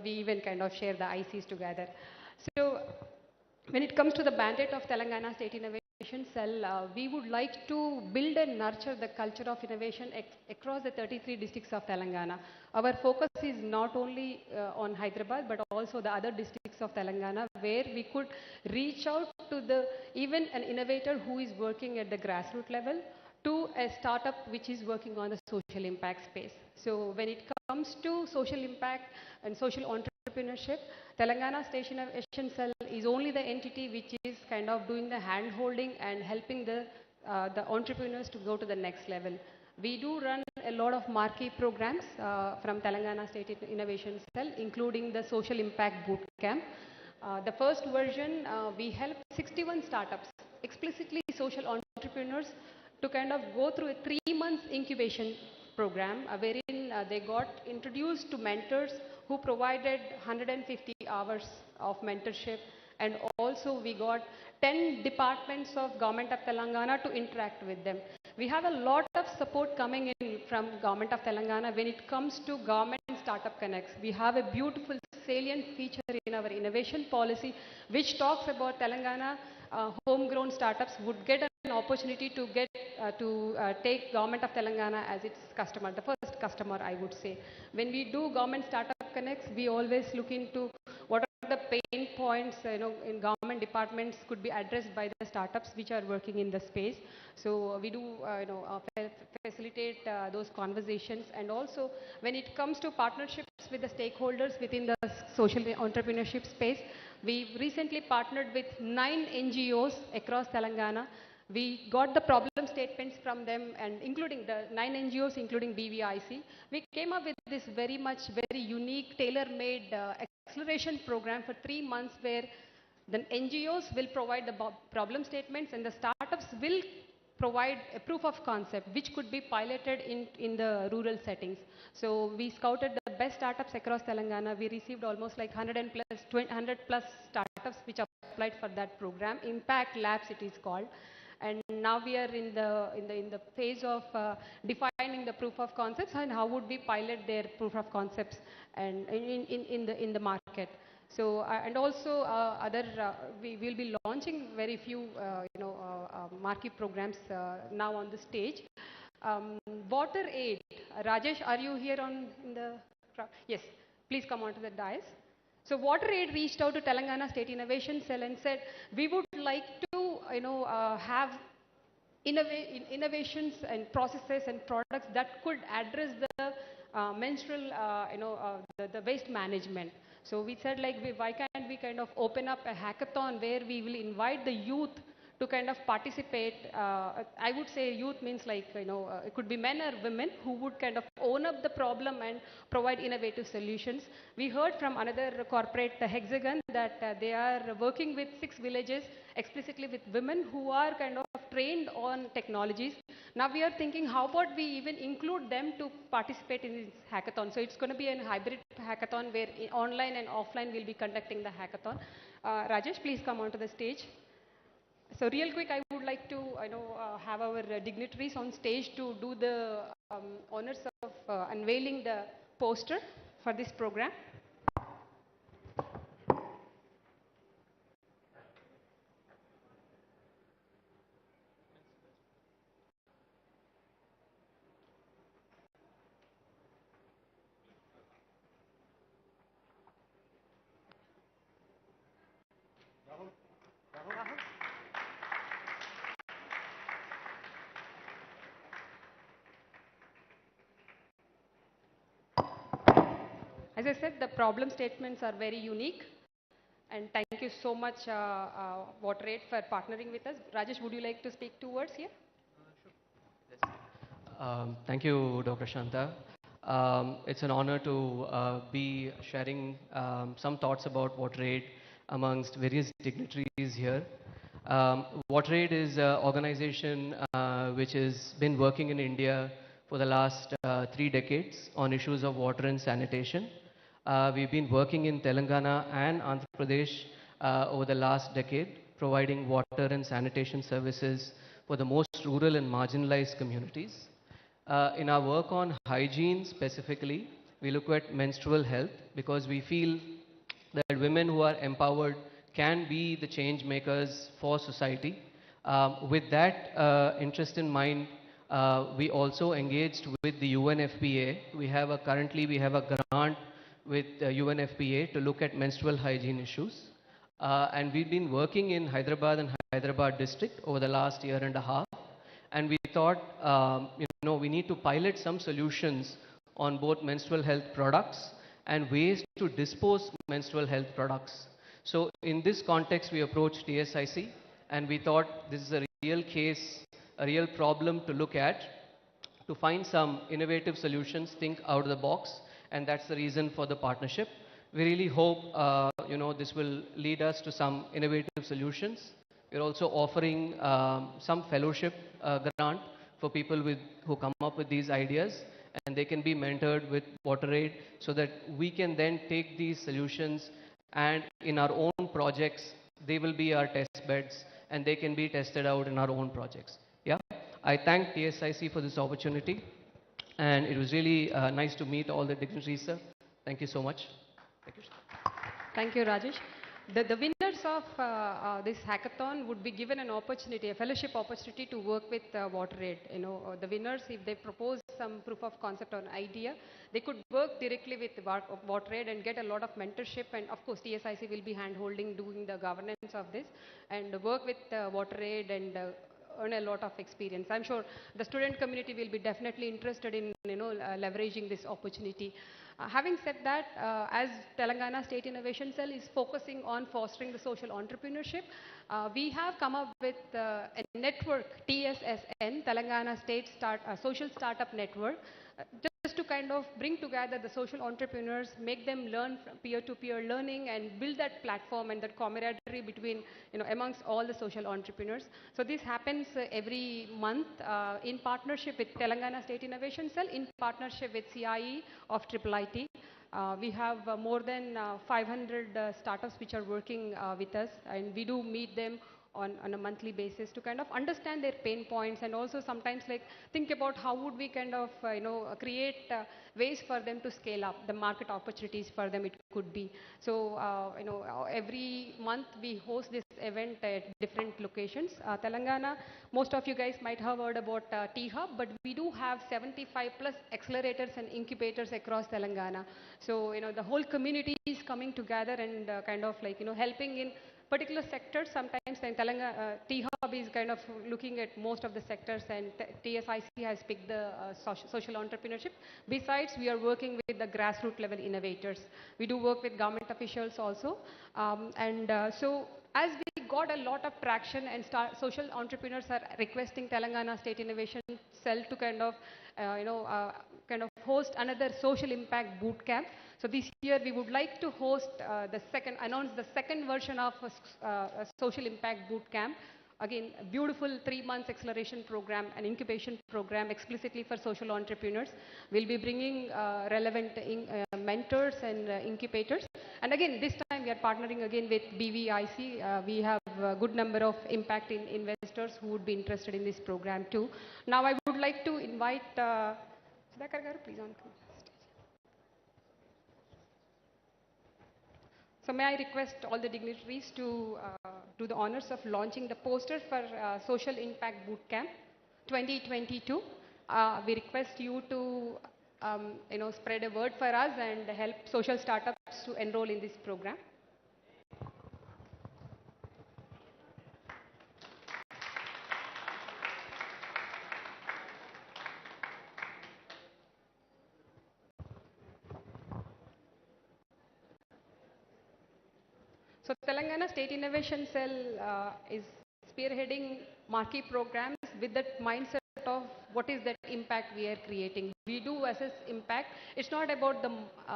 we even kind of share the ICs together. So, When it comes to the mandate of Telangana State Innovation Cell, we would like to build and nurture the culture of innovation across the 33 districts of Telangana. Our focus is not only on Hyderabad, but also the other districts of Telangana, where we could reach out to the even an innovator who is working at the grassroots level to a startup which is working on the social impact space. So when it comes to social impact and social entrepreneurship, Telangana State Innovation Cell is only the entity which is kind of doing the hand holding and helping the entrepreneurs to go to the next level. We do run a lot of marquee programs from Telangana State Innovation Cell, including the Social Impact Boot Camp. The first version, we helped 61 startups, explicitly social entrepreneurs, to kind of go through a 3 month incubation program wherein they got introduced to mentors who provided 150 hours of mentorship, and also we got 10 departments of Government of Telangana to interact with them. We have a lot of support coming in from Government of Telangana when it comes to Government Startup Connects. We have a beautiful salient feature in our innovation policy which talks about Telangana homegrown startups would get an opportunity to take Government of Telangana as its customer, the first customer, I would say. When we do Government Startup Connects, we always look into what are the pain points in government departments could be addressed by the startups which are working in the space. So we do facilitate those conversations, and also when it comes to partnerships with the stakeholders within the social entrepreneurship space, we recently partnered with 9 NGOs across Telangana. We got the problem statements from them, and including the 9 NGOs, including BVIC. We came up with this very unique, tailor-made acceleration program for 3 months, where the NGOs will provide the problem statements and the startups will provide a proof of concept which could be piloted in the rural settings. So we scouted the best startups across Telangana. We received almost like 100 plus startups which applied for that program. Impact Labs it is called. And now we are in the phase of defining the proof of concepts and how would we pilot their proof of concepts and in the market. So and also we will be launching very few marquee programs now on the stage. Water Aid. Rajesh, are you here in the crowd? Yes, please come onto the dais. So Water Aid reached out to Telangana State Innovation Cell and said, we would like to have innovations and processes and products that could address the menstrual, the waste management. So we said, like, why can't we kind of open up a hackathon where we will invite the youth to kind of participate. I would say youth means like, it could be men or women who would kind of own up the problem and provide innovative solutions. We heard from another corporate, Hexagon, that they are working with 6 villages, explicitly with women who are kind of trained on technologies. Now we are thinking, how about we even include them to participate in this hackathon? So it's going to be a hybrid hackathon where online and offline we'll be conducting the hackathon. Rajesh, please come onto the stage. So real quick, I would like to have our dignitaries on stage to do the honors of unveiling the poster for this program. As I said, the problem statements are very unique. And thank you so much, Water Aid, for partnering with us. Rajesh, would you like to speak 2 words here? Thank you, Dr. Shanta. It's an honor to be sharing some thoughts about Water Aid amongst various dignitaries here. Water Aid is an organization which has been working in India for the last 3 decades on issues of water and sanitation. We've been working in Telangana and Andhra Pradesh over the last decade, providing water and sanitation services for the most rural and marginalized communities. In our work on hygiene specifically, we look at menstrual health because we feel that women who are empowered can be the change makers for society. With that interest in mind, we also engaged with the UNFPA. Currently we have a grant with UNFPA to look at menstrual hygiene issues. And we've been working in Hyderabad and Hyderabad district over the last year and a half. And we thought, we need to pilot some solutions on both menstrual health products and ways to dispose menstrual health products. So in this context, we approached TSIC, and we thought this is a real case, a real problem to look at, to find some innovative solutions, think out of the box, and that's the reason for the partnership. We really hope, this will lead us to some innovative solutions. We're also offering some fellowship grant for people who come up with these ideas, and they can be mentored with WaterAid so that we can then take these solutions and in our own projects, they will be our test beds and they can be tested out in our own projects. Yeah, I thank TSIC for this opportunity, and it was really nice to meet all the dignitaries, sir. Thank you so much. Thank you, sir. Thank you, Rajesh. The winners of this hackathon would be given an opportunity, a fellowship opportunity to work with WaterAid. The winners, if they propose some proof of concept or idea, they could work directly with WaterAid and get a lot of mentorship. And of course, TSIC will be hand-holding, doing the governance of this, and work with WaterAid and earn a lot of experience. I'm sure the student community will be definitely interested in leveraging this opportunity. Having said that, as Telangana State Innovation Cell is focusing on fostering the social entrepreneurship, we have come up with a network, TSSN, Telangana State Social Startup Network, just to kind of bring together the social entrepreneurs, make them learn from peer-to-peer learning and build that platform and that camaraderie between, amongst all the social entrepreneurs. So this happens every month in partnership with Telangana State Innovation Cell, in partnership with CIE of IIIT. We have more than 500 startups which are working with us, and we do meet them on a monthly basis to kind of understand their pain points, and also sometimes think about how would we kind of create ways for them to scale up the market opportunities for them it could be. So every month we host this event at different locations. Telangana, most of you guys might have heard about T-Hub, but we do have 75 plus accelerators and incubators across Telangana. So the whole community is coming together and kind of helping in particular sectors. Sometimes Telangana T-Hub is kind of looking at most of the sectors, and TSIC has picked the social entrepreneurship. Besides, we are working with the grassroots level innovators. We do work with government officials also. So as we got a lot of traction and social entrepreneurs are requesting Telangana State Innovation Cell to kind of host another social impact boot camp. So this year we would like to announce the second version of a social impact boot camp. Again, a beautiful 3 months acceleration program, an incubation program explicitly for social entrepreneurs. We'll be bringing relevant mentors and incubators. And again, this time we are partnering again with Bvic. We have a good number of impact investors who would be interested in this program too. Now I would like to invite Sudhakar garu, please on. So may I request all the dignitaries to do the honors of launching the poster for Social Impact Bootcamp 2022. We request you to spread a word for us and help social startups to enroll in this program. So Telangana State Innovation Cell is spearheading marquee programs with that mindset of what is that impact we are creating. We do assess impact. It's not about the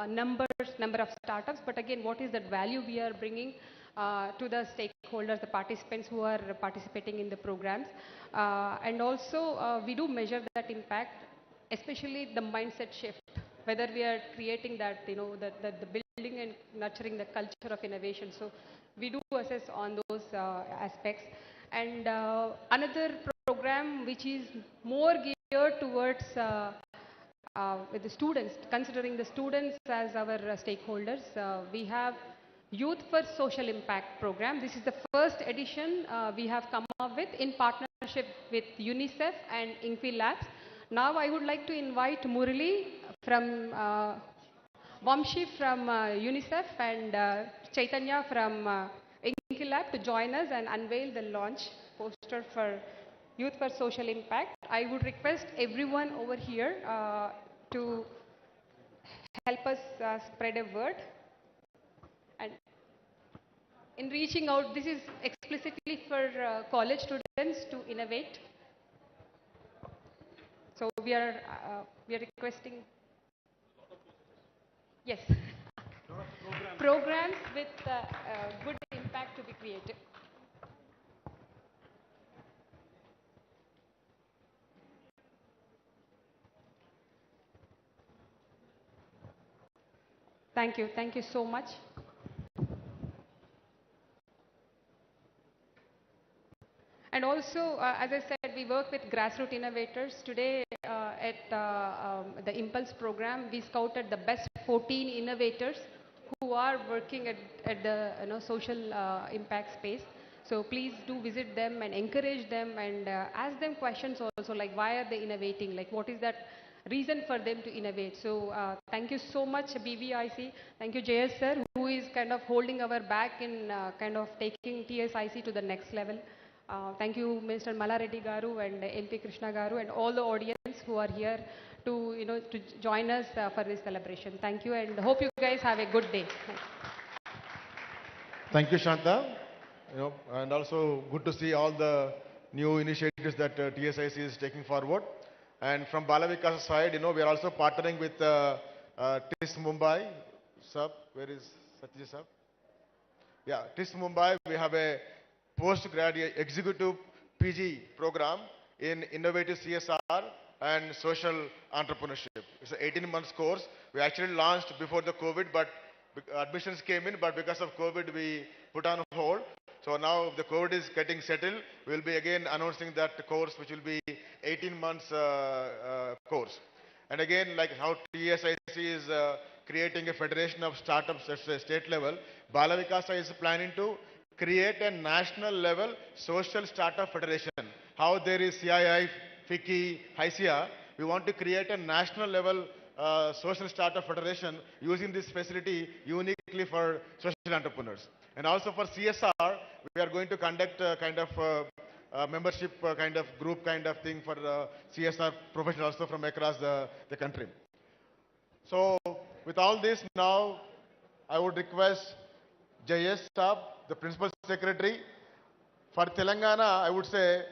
number of startups, but again, what is that value we are bringing to the stakeholders, the participants who are participating in the programs. And also, we do measure that impact, especially the mindset shift, whether we are creating that, the building and nurturing the culture of innovation. So we do assess on those aspects. And another program which is more geared towards with the students, considering the students as our stakeholders, we have Youth for Social Impact program. This is the first edition we have come up with in partnership with UNICEF and INPI Labs. Now I would like to invite Murali from Vamshi from UNICEF and Chaitanya from INPI Lab to join us and unveil the launch poster for Youth for Social Impact. I would request everyone over here to help us spread a word. And in reaching out, this is explicitly for college students to innovate. So we are requesting, yes, programs with good impact to be created. Thank you so much. And also, as I said, we work with grassroots innovators. Today at the Impulse program, we scouted the best 14 innovators who are working at the social impact space. So please do visit them and encourage them and ask them questions also, like why are they innovating, like what is that reason for them to innovate. So thank you so much BVIC, thank you JS sir, who is kind of holding our back in kind of taking TSIC to the next level. Thank you Mr. Mallareddy Garu and MP Krishna Garu and all the audience who are here to to join us for this celebration. Thank you and hope you guys have a good day. Thank you, Shanta. And also good to see all the new initiatives that TSIC is taking forward. And from Balavikas side, we are also partnering with TIS Mumbai. Sir, where is Satya sir? Yeah, TIS Mumbai, we have a postgraduate executive PG program in innovative CSR and social entrepreneurship. It's an 18 months course. We actually launched before the COVID, but admissions came in, but because of COVID, we put on hold. So now the COVID is getting settled. We'll be again announcing that course, which will be 18 months course. And again, like how TSIC is creating a federation of startups at the state level, Balavikasa is planning to create a national level social startup federation. How there is CII, FICCI, HICIA, we want to create a national level social startup federation using this facility uniquely for social entrepreneurs. And also for CSR, we are going to conduct a kind of membership kind of group kind of thing for CSR professionals also from across the country. So with all this now, I would request JS Saab, the Principal Secretary. For Telangana, I would say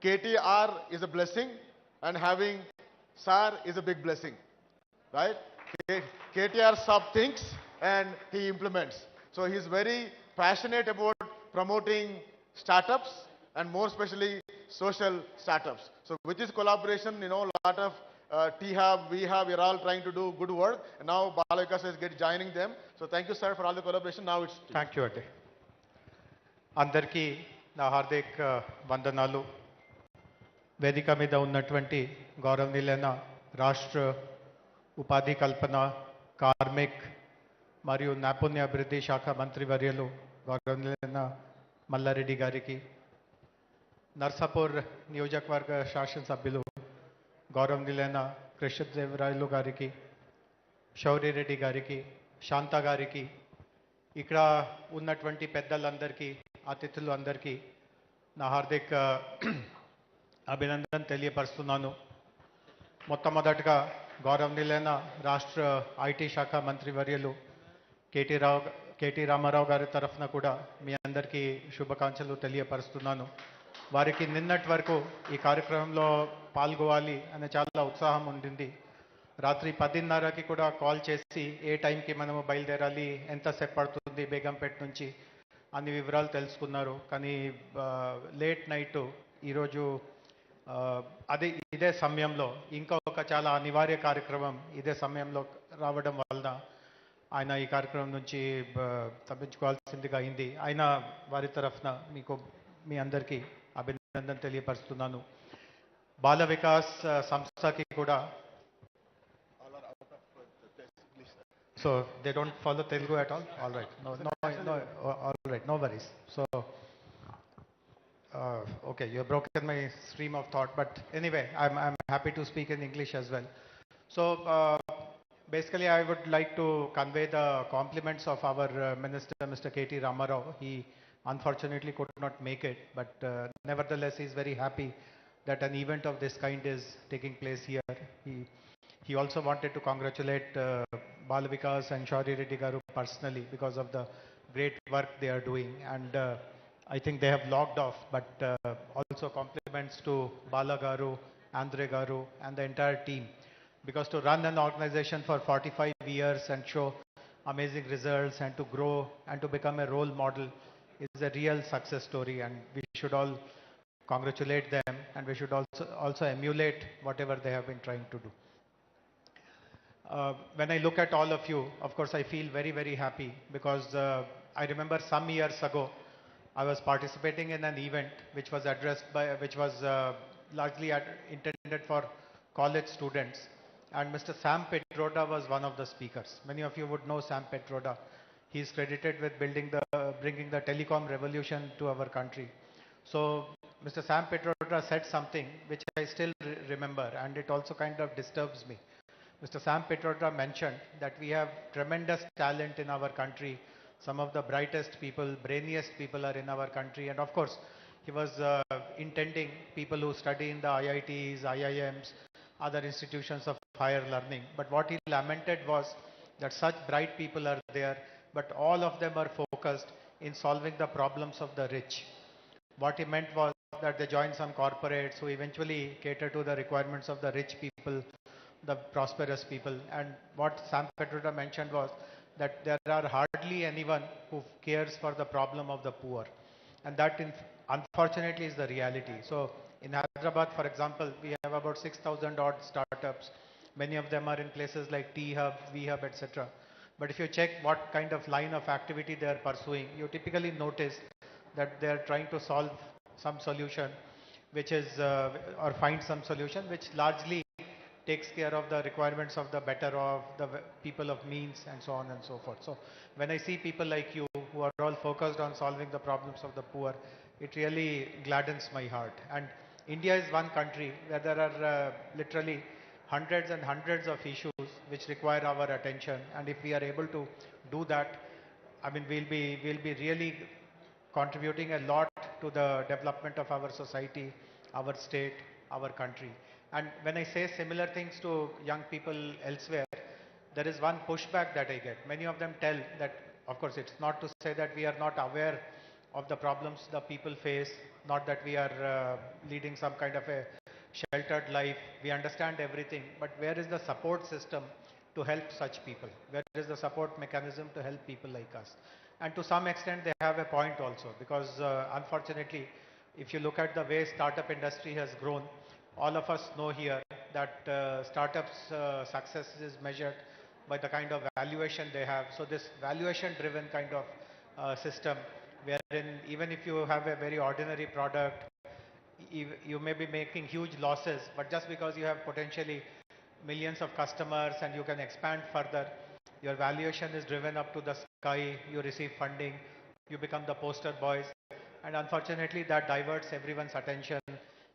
KTR is a blessing and having SAR is a big blessing, right? KTR Saab thinks and he implements. So he's very passionate about promoting startups and more especially social startups. So with this collaboration, a lot of T-Hub, we-Hub, we're all trying to do good work. And now Balavikas is joining them. So thank you, sir, for all the collaboration. Now it's... Thank you, Ate. Andarki na hardik vandanalu. వేదిక మీద ఉన్నటువంటి గౌరవనీయులైన రాష్ట్ర ఉపాధి కల్పన karmic మరియు నైపుణ్య అభివృద్ధి శాఖ మంత్రివర్యులు గౌరవనీయులైన మల్లారెడ్డి గారికి, నర్సాపూర్ నియోజకవర్గ శాసనసభ్యులు గౌరవనీయులైన కృష్ణదేవరాయలు గారికి, శౌర్యరెడ్డి గారికి, శాంత గారికి, ఇక్కడ ఉన్నటువంటి పెద్దలందరికీ, అతిథులు అందరికీ నా హార్దిక అభినందన తెలియపరుస్తున్నాను. మొట్టమొదటిగా గౌరవనీయులైన రాష్ట్ర ఐటీ శాఖ మంత్రివర్యులు కేటీ రామారావు గారి తరఫున కూడా మీ అందరికీ శుభాకాంక్షలు తెలియపరుస్తున్నాను. వారికి నిన్నటి వరకు ఈ కార్యక్రమంలో పాల్గొవాలి అనే చాలా ఉత్సాహం ఉండింది. రాత్రి 10:30కి కూడా కాల్ చేసి ఏ టైంకి మనము బయలుదేరాలి, ఎంతసేపు పడుతుంది బేగంపేట నుంచి అన్ని వివరాలు తెలుసుకున్నారు. కానీ లేట్ నైట్ ఈరోజు ఇదే సమయంలో ఇంకా ఒక చాలా అనివార్య కార్యక్రమం ఇదే సమయంలో రావడం వలన ఆయన ఈ కార్యక్రమం నుంచి తప్పించుకోవాల్సిందిగా అయింది. ఆయన వారి తరఫున మీ అందరికీ అభినందన తెలియపరుస్తున్నాను. బాల వికాస్ సంస్థకి కూడా So they don't follow Telugu at all? All right. All right. No worries. So, okay, you have broken my stream of thought. But anyway, I'm happy to speak in English as well. So, basically, I would like to convey the compliments of our Minister, Mr. KT Ramarao. He unfortunately could not make it, but nevertheless, he is very happy that an event of this kind is taking place here. He also wanted to congratulate Balavikas and Shauri Reddy Garu personally because of the great work they are doing. And I think they have logged off, but also compliments to Bala Garu, Andre Garu, and the entire team. Because to run an organization for 45 years and show amazing results and to grow and to become a role model is a real success story, and we should all congratulate them, and we should also emulate whatever they have been trying to do. When I look at all of you, of course, I feel very, very happy because I remember some years ago, I was participating in an event which was largely intended for college students, and Mr. Sam Petroda was one of the speakers. Many of you would know Sam Petroda. He is credited with bringing the telecom revolution to our country. So Mr. Sam Petroda said something which I still remember, and it also kind of disturbs me. Mr. Sam Petroda mentioned that we have tremendous talent in our country. Some of the brightest people, brainiest people are in our country. And of course, he was intending people who study in the IITs, IIMs, other institutions of higher learning. But what he lamented was that such bright people are there, but all of them are focused in solving the problems of the rich. What he meant was that they join some corporates who eventually cater to the requirements of the rich people, the prosperous people. And what Sam Petroda mentioned was that there are hardly anyone who cares for the problem of the poor. And that unfortunately is the reality. So in Hyderabad, for example, we have about 6,000 odd startups. Many of them are in places like T Hub, V Hub, etc. But if you check what kind of line of activity they are pursuing, you typically notice that they are trying to solve some solution which is, or find some solution which largely takes care of the requirements of the better off, the people of means, and so on and so forth. So when I see people like you who are all focused on solving the problems of the poor, it really gladdens my heart. And India is one country where there are literally hundreds and hundreds of issues which require our attention. And if we are able to do that, I mean, we'll be really contributing a lot to the development of our society, our state, our country. And when I say similar things to young people elsewhere, there is one pushback that I get. Many of them tell that, of course, it's not to say that we are not aware of the problems the people face, not that we are leading some kind of a sheltered life. We understand everything, but where is the support system to help such people? Where is the support mechanism to help people like us? And to some extent, they have a point also, because unfortunately, if you look at the way startup industry has grown, all of us know here that startups' success is measured by the kind of valuation they have. So this valuation-driven kind of system, wherein even if you have a very ordinary product, you may be making huge losses, but just because you have potentially millions of customers and you can expand further, your valuation is driven up to the sky, you receive funding, you become the poster boys, and unfortunately that diverts everyone's attention.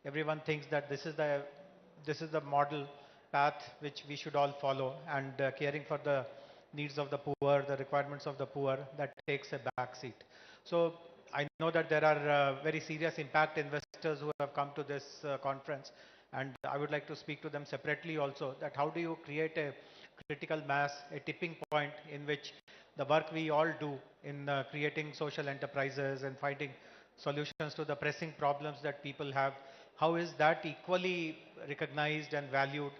Everyone thinks that this is the model path which we should all follow, and caring for the needs of the poor, the requirements of the poor, that takes a back seat. So I know that there are very serious impact investors who have come to this conference, and I would like to speak to them separately also, that how do you create a critical mass, a tipping point in which the work we all do in creating social enterprises and finding solutions to the pressing problems that people have, how is that equally recognized and valued,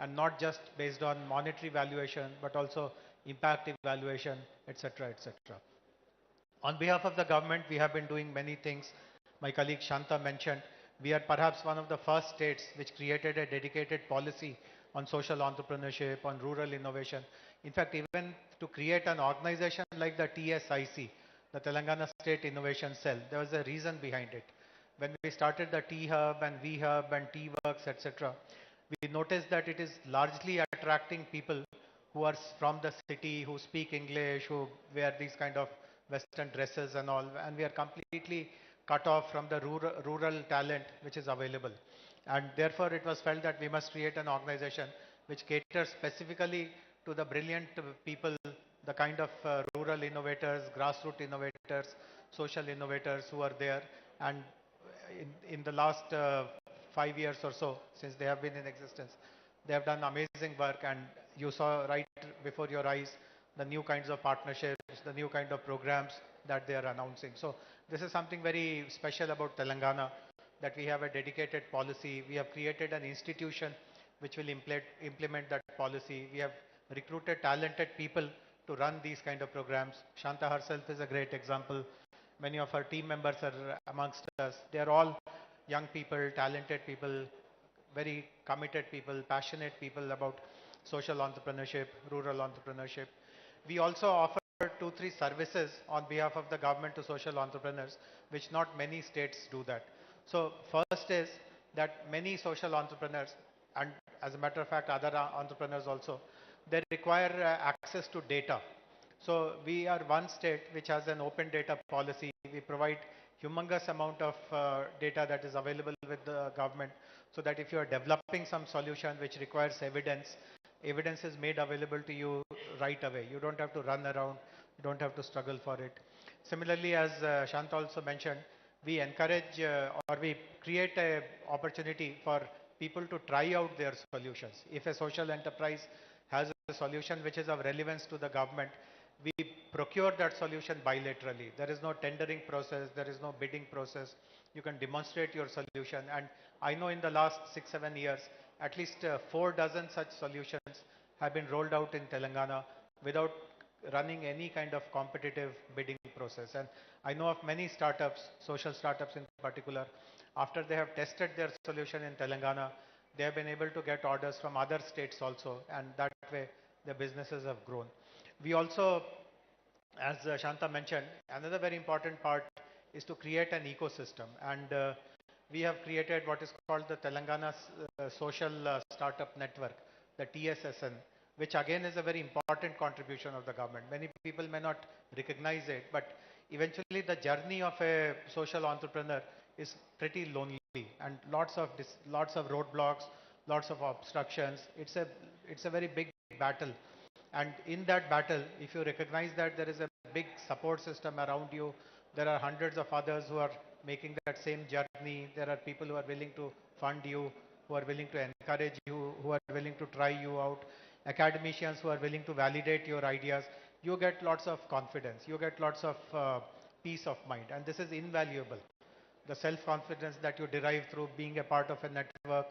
and not just based on monetary valuation, but also impact evaluation, etc., etc. On behalf of the government, we have been doing many things. My colleague Shanta mentioned, we are perhaps one of the first states which created a dedicated policy on social entrepreneurship, on rural innovation. In fact, even to create an organization like the TSIC, the Telangana State Innovation Cell, there was a reason behind it. When we started the T Hub and V Hub and T Works, etc., we noticed that it is largely attracting people who are from the city, who speak English, who wear these kind of Western dresses and all, and we are completely cut off from the rural talent which is available. And therefore, it was felt that we must create an organization which caters specifically to the brilliant people, the kind of rural innovators, grassroots innovators, social innovators who are there. And in the last 5 years or so, since they have been in existence, they have done amazing work, and you saw right before your eyes the new kinds of partnerships, the new kind of programs that they are announcing. So this is something very special about Telangana, that we have a dedicated policy. We have created an institution which will implement that policy. We have recruited talented people to run these kind of programs. Shanta herself is a great example. Many of her team members are amongst us. They are all young people, talented people, very committed people, passionate people about social entrepreneurship, rural entrepreneurship. We also offer 2-3 services on behalf of the government to social entrepreneurs, which not many states do that. So first is that many social entrepreneurs, and as a matter of fact other entrepreneurs also, they require access to data. So we are one state which has an open data policy. We provide humongous amount of data that is available with the government, so that if you are developing some solution which requires evidence, evidence is made available to you right away. You don't have to run around, you don't have to struggle for it. Similarly, as Shant also mentioned, we encourage or we create a opportunity for people to try out their solutions. If a social enterprise has a solution which is of relevance to the government, we procure that solution bilaterally. There is no tendering process, there is no bidding process. You can demonstrate your solution. And I know in the last 6-7 years, at least 4 dozen such solutions have been rolled out in Telangana without running any kind of competitive bidding process. And I know of many startups, social startups in particular, after they have tested their solution in Telangana, they have been able to get orders from other states also, and that way their businesses have grown. We also, as Shanta mentioned, another very important part is to create an ecosystem, and we have created what is called the Telangana Social Startup Network, the TSSN, which again is a very important contribution of the government. Many people may not recognize it, but eventually the journey of a social entrepreneur is pretty lonely, and lots of roadblocks, lots of obstructions. It's a very big battle. And in that battle, if you recognize that there is a big support system around you, there are hundreds of others who are making that same journey. There are people who are willing to fund you, who are willing to encourage you, who are willing to try you out, academicians who are willing to validate your ideas. You get lots of confidence. You get lots of peace of mind. And this is invaluable. The self-confidence that you derive through being a part of a network,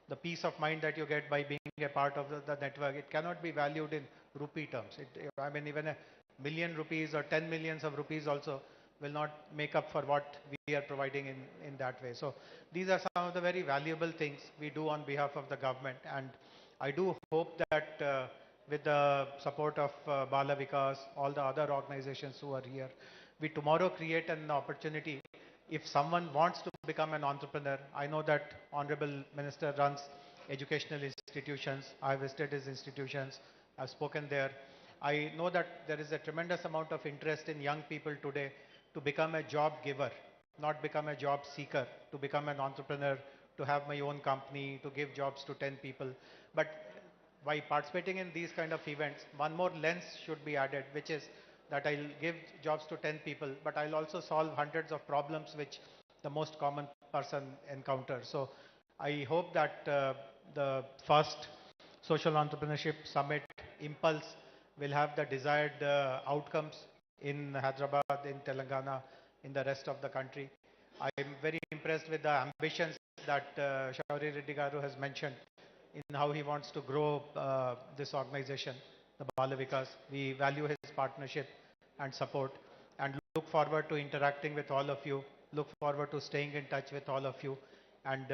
the peace of mind that you get by being a part of the network, it cannot be valued in rupee terms. I mean, even ₹1 million or 10 millions of rupees also will not make up for what we are providing in that way. So these are some of the very valuable things we do on behalf of the government. And I do hope that with the support of Bala Vikas, all the other organizations who are here, we tomorrow create an opportunity. If someone wants to become an entrepreneur, I know that Honorable Minister runs educational institutions. I visited his institutions. I've spoken there. I know that there is a tremendous amount of interest in young people today to become a job giver, not become a job seeker, to become an entrepreneur, to have my own company, to give jobs to 10 people. But by participating in these kind of events, one more lens should be added, which is that I'll give jobs to 10 people, but I'll also solve hundreds of problems which the most common person encounters. So I hope that the first Social Entrepreneurship Summit, Impulse, will have the desired outcomes in Hyderabad, in Telangana, in the rest of the country. I am very impressed with the ambitions that Shauri Reddy Garu has mentioned in how he wants to grow this organization, the Bala Vikas. We value his partnership and support, and look forward to interacting with all of you, look forward to staying in touch with all of you, and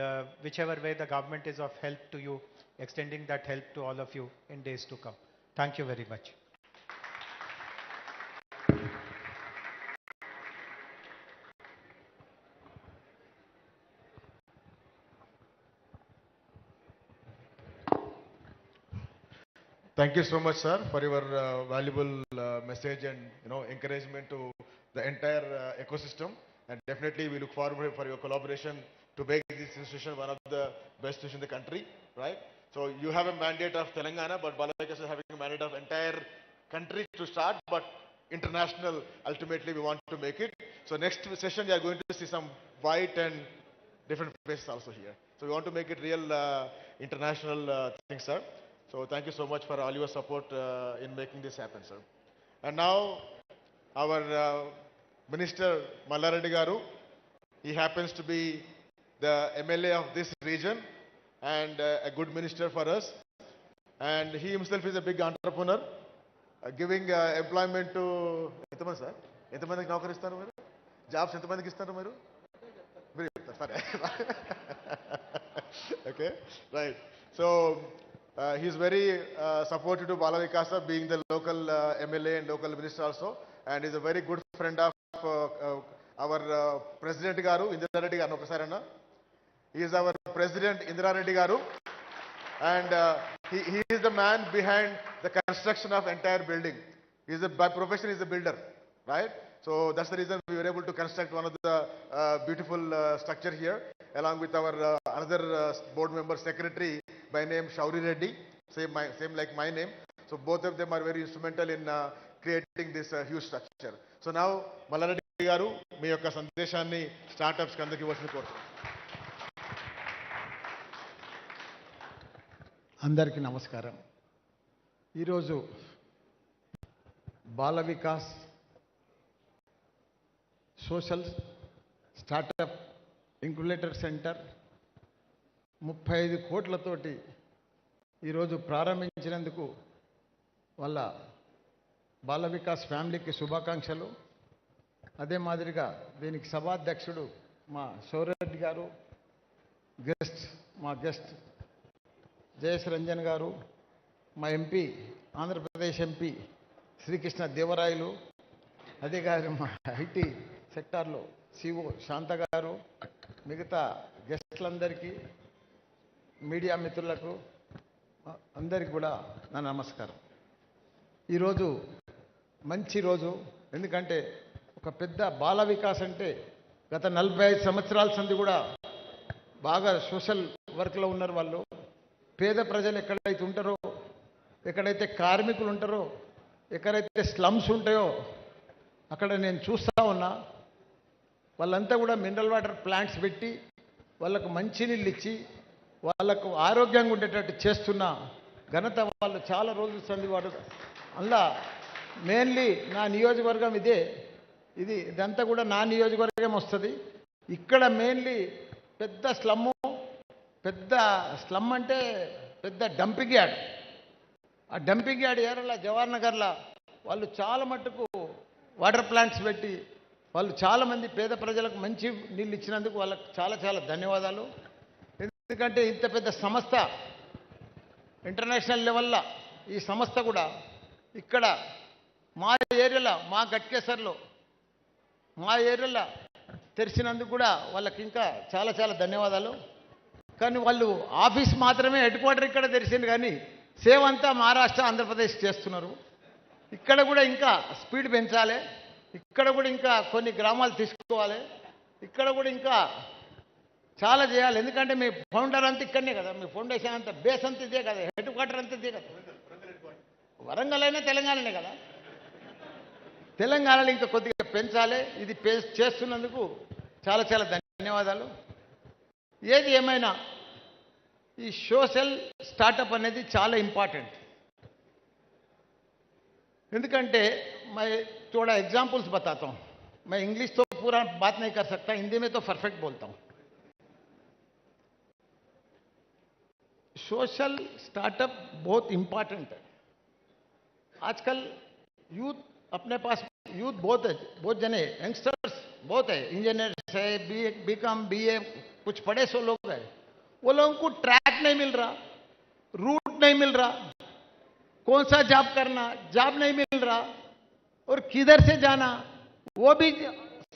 whichever way the government is of help to you, extending that help to all of you in days to come. Thank you very much. Thank you so much, sir, for your valuable message and encouragement to the entire ecosystem. And definitely, we look forward for your collaboration to make this institution one of the best institutions in the country, right? So you have a mandate of Telangana, but Balavikas is having a mandate of entire country to start, but international. Ultimately, we want to make it. So next session, you are going to see some white and different faces also here. So we want to make it real international thing, sir. So thank you so much for all your support in making this happen, sir. And now our Minister Mallareddy Garu, he happens to be the MLA of this region and a good minister for us. And he himself is a big entrepreneur, giving employment to ఎంతమంది sir ఎంతమందికి నౌకరు ఇస్తారు మీరు jobs ఎంతమందికి ఇస్తారు మీరు okay, right. So he is very supportive to Bala Vikasa, being the local MLA and local minister also, and is a very good friend of our President Garu, Indira Reddy Garu. Okasarana. He is our President Indira Reddy Garu, and he is the man behind the construction of entire building. He is by profession is a builder, right? So that's the reason we were able to construct one of the beautiful structure here, along with our another board member secretary by name Shauri Reddy, same like my name. So both of them are very instrumental in creating this huge structure. So now Mallareddy garu మీ యొక్క సందేశాన్ని startups కి అందరికీ ఇవ్వాల్సింది కోరుతున్నాను. అందరికీ నమస్కారం. ఈరోజు Bala Vikas social startup incubator centre 35 కోట్లతోటి ఈరోజు ప్రారంభించినందుకు వాళ్ళ బాల వికాస్ ఫ్యామిలీకి శుభాకాంక్షలు. అదే మాదిరిగా దీనికి సభాధ్యక్షుడు మా సౌరెడ్డి గారు, మా గెస్ట్ జయేష్ రంజన్ గారు, మా ఎంపీ ఆంధ్రప్రదేశ్ ఎంపీ శ్రీకృష్ణ దేవరాయలు, అదే గారు మా ఐటీ సెక్టార్లో సిఓ శాంత గారు, మిగతా గెస్టులందరికీ, మీడియా మిత్రులకు అందరికీ కూడా నా నమస్కారం. ఈరోజు మంచి రోజు. ఎందుకంటే ఒక పెద్ద బాల వికాస్ అంటే గత 45 సంవత్సరాల సంది కూడా బాగా సోషల్ వర్క్లో ఉన్నారు వాళ్ళు. పేద ప్రజలు ఎక్కడైతే ఉంటారో, ఎక్కడైతే కార్మికులు ఉంటారో, ఎక్కడైతే స్లమ్స్ ఉంటాయో అక్కడ నేను చూస్తూ ఉన్నా. వాళ్ళంతా కూడా మినరల్ వాటర్ ప్లాంట్స్ పెట్టి వాళ్ళకు మంచినీళ్ళు ఇచ్చి వాళ్ళకు ఆరోగ్యంగా ఉండేటట్టు చేస్తున్న ఘనత వాళ్ళు చాలా రోజులు సందివాడు. అందులో మెయిన్లీ నా నియోజకవర్గం ఇదంతా కూడా నా నియోజకవర్గం వస్తుంది. ఇక్కడ మెయిన్లీ పెద్ద స్లమ్ అంటే పెద్ద డంపింగ్ యార్డ్. ఆ డంపింగ్ యార్డ్ ఏరలా జవహర్ నగర్లో వాళ్ళు చాలా మట్టుకు వాటర్ ప్లాంట్స్ పెట్టి వాళ్ళు చాలామంది పేద ప్రజలకు మంచి నీళ్ళు ఇచ్చినందుకు వాళ్ళకు చాలా చాలా ధన్యవాదాలు. ఎందుకంటే ఇంత పెద్ద సంస్థ ఇంటర్నేషనల్ లెవెల్లో ఈ సంస్థ కూడా ఇక్కడ మా ఏరియాలో, మా గట్కేసర్లో మా ఏరియాలో తెరిచినందుకు కూడా వాళ్ళకి ఇంకా చాలా చాలా ధన్యవాదాలు. కానీ వాళ్ళు ఆఫీస్ మాత్రమే హెడ్ క్వార్టర్ ఇక్కడ తెరిచింది, కానీ సేవ అంతా మహారాష్ట్ర ఆంధ్రప్రదేశ్ చేస్తున్నారు. ఇక్కడ కూడా ఇంకా స్పీడ్ పెంచాలి, ఇక్కడ కూడా ఇంకా కొన్ని గ్రామాలు తీసుకోవాలి, ఇక్కడ కూడా ఇంకా చాలా చేయాలి. ఎందుకంటే మీ ఫౌండర్ అంతా ఇక్కడనే కదా, మీ ఫౌండేషన్ అంతా బేస్ అంతా ఇదే కదా, హెడ్ క్వార్టర్ అంతా ఇదే కదా. వరంగల్ అయినా తెలంగాణనే కదా. తెలంగాణలో ఇంకా కొద్దిగా పెంచాలి. ఇది చేస్తున్నందుకు చాలా చాలా ధన్యవాదాలు. ఏది ఏమైనా ఈ సోషల్ స్టార్టప్ అనేది చాలా ఇంపార్టెంట్. ఎందుకంటే मैं थोड़ा एग्जाम्पल्स बताता हूँ. मैं इंग्लिश तो पूरा बात नहीं कर सकता, हिंदी में तो परफेक्ट बोलता हूँ. सोशल स्टार्टअप बहुत इंपॉर्टेंट है. आजकल यूथ अपने पास यूथ बहुत है, बहुत जने यंगस्टर्स बहुत है, इंजीनियर्स है, बीकॉम बीए कुछ पढ़े सो लोग हैं. वो लोगों को ट्रैक नहीं मिल रहा, रूट नहीं मिल रहा, कौन सा जॉब करना, जॉब नहीं मिल रहा और किधर से जाना वो भी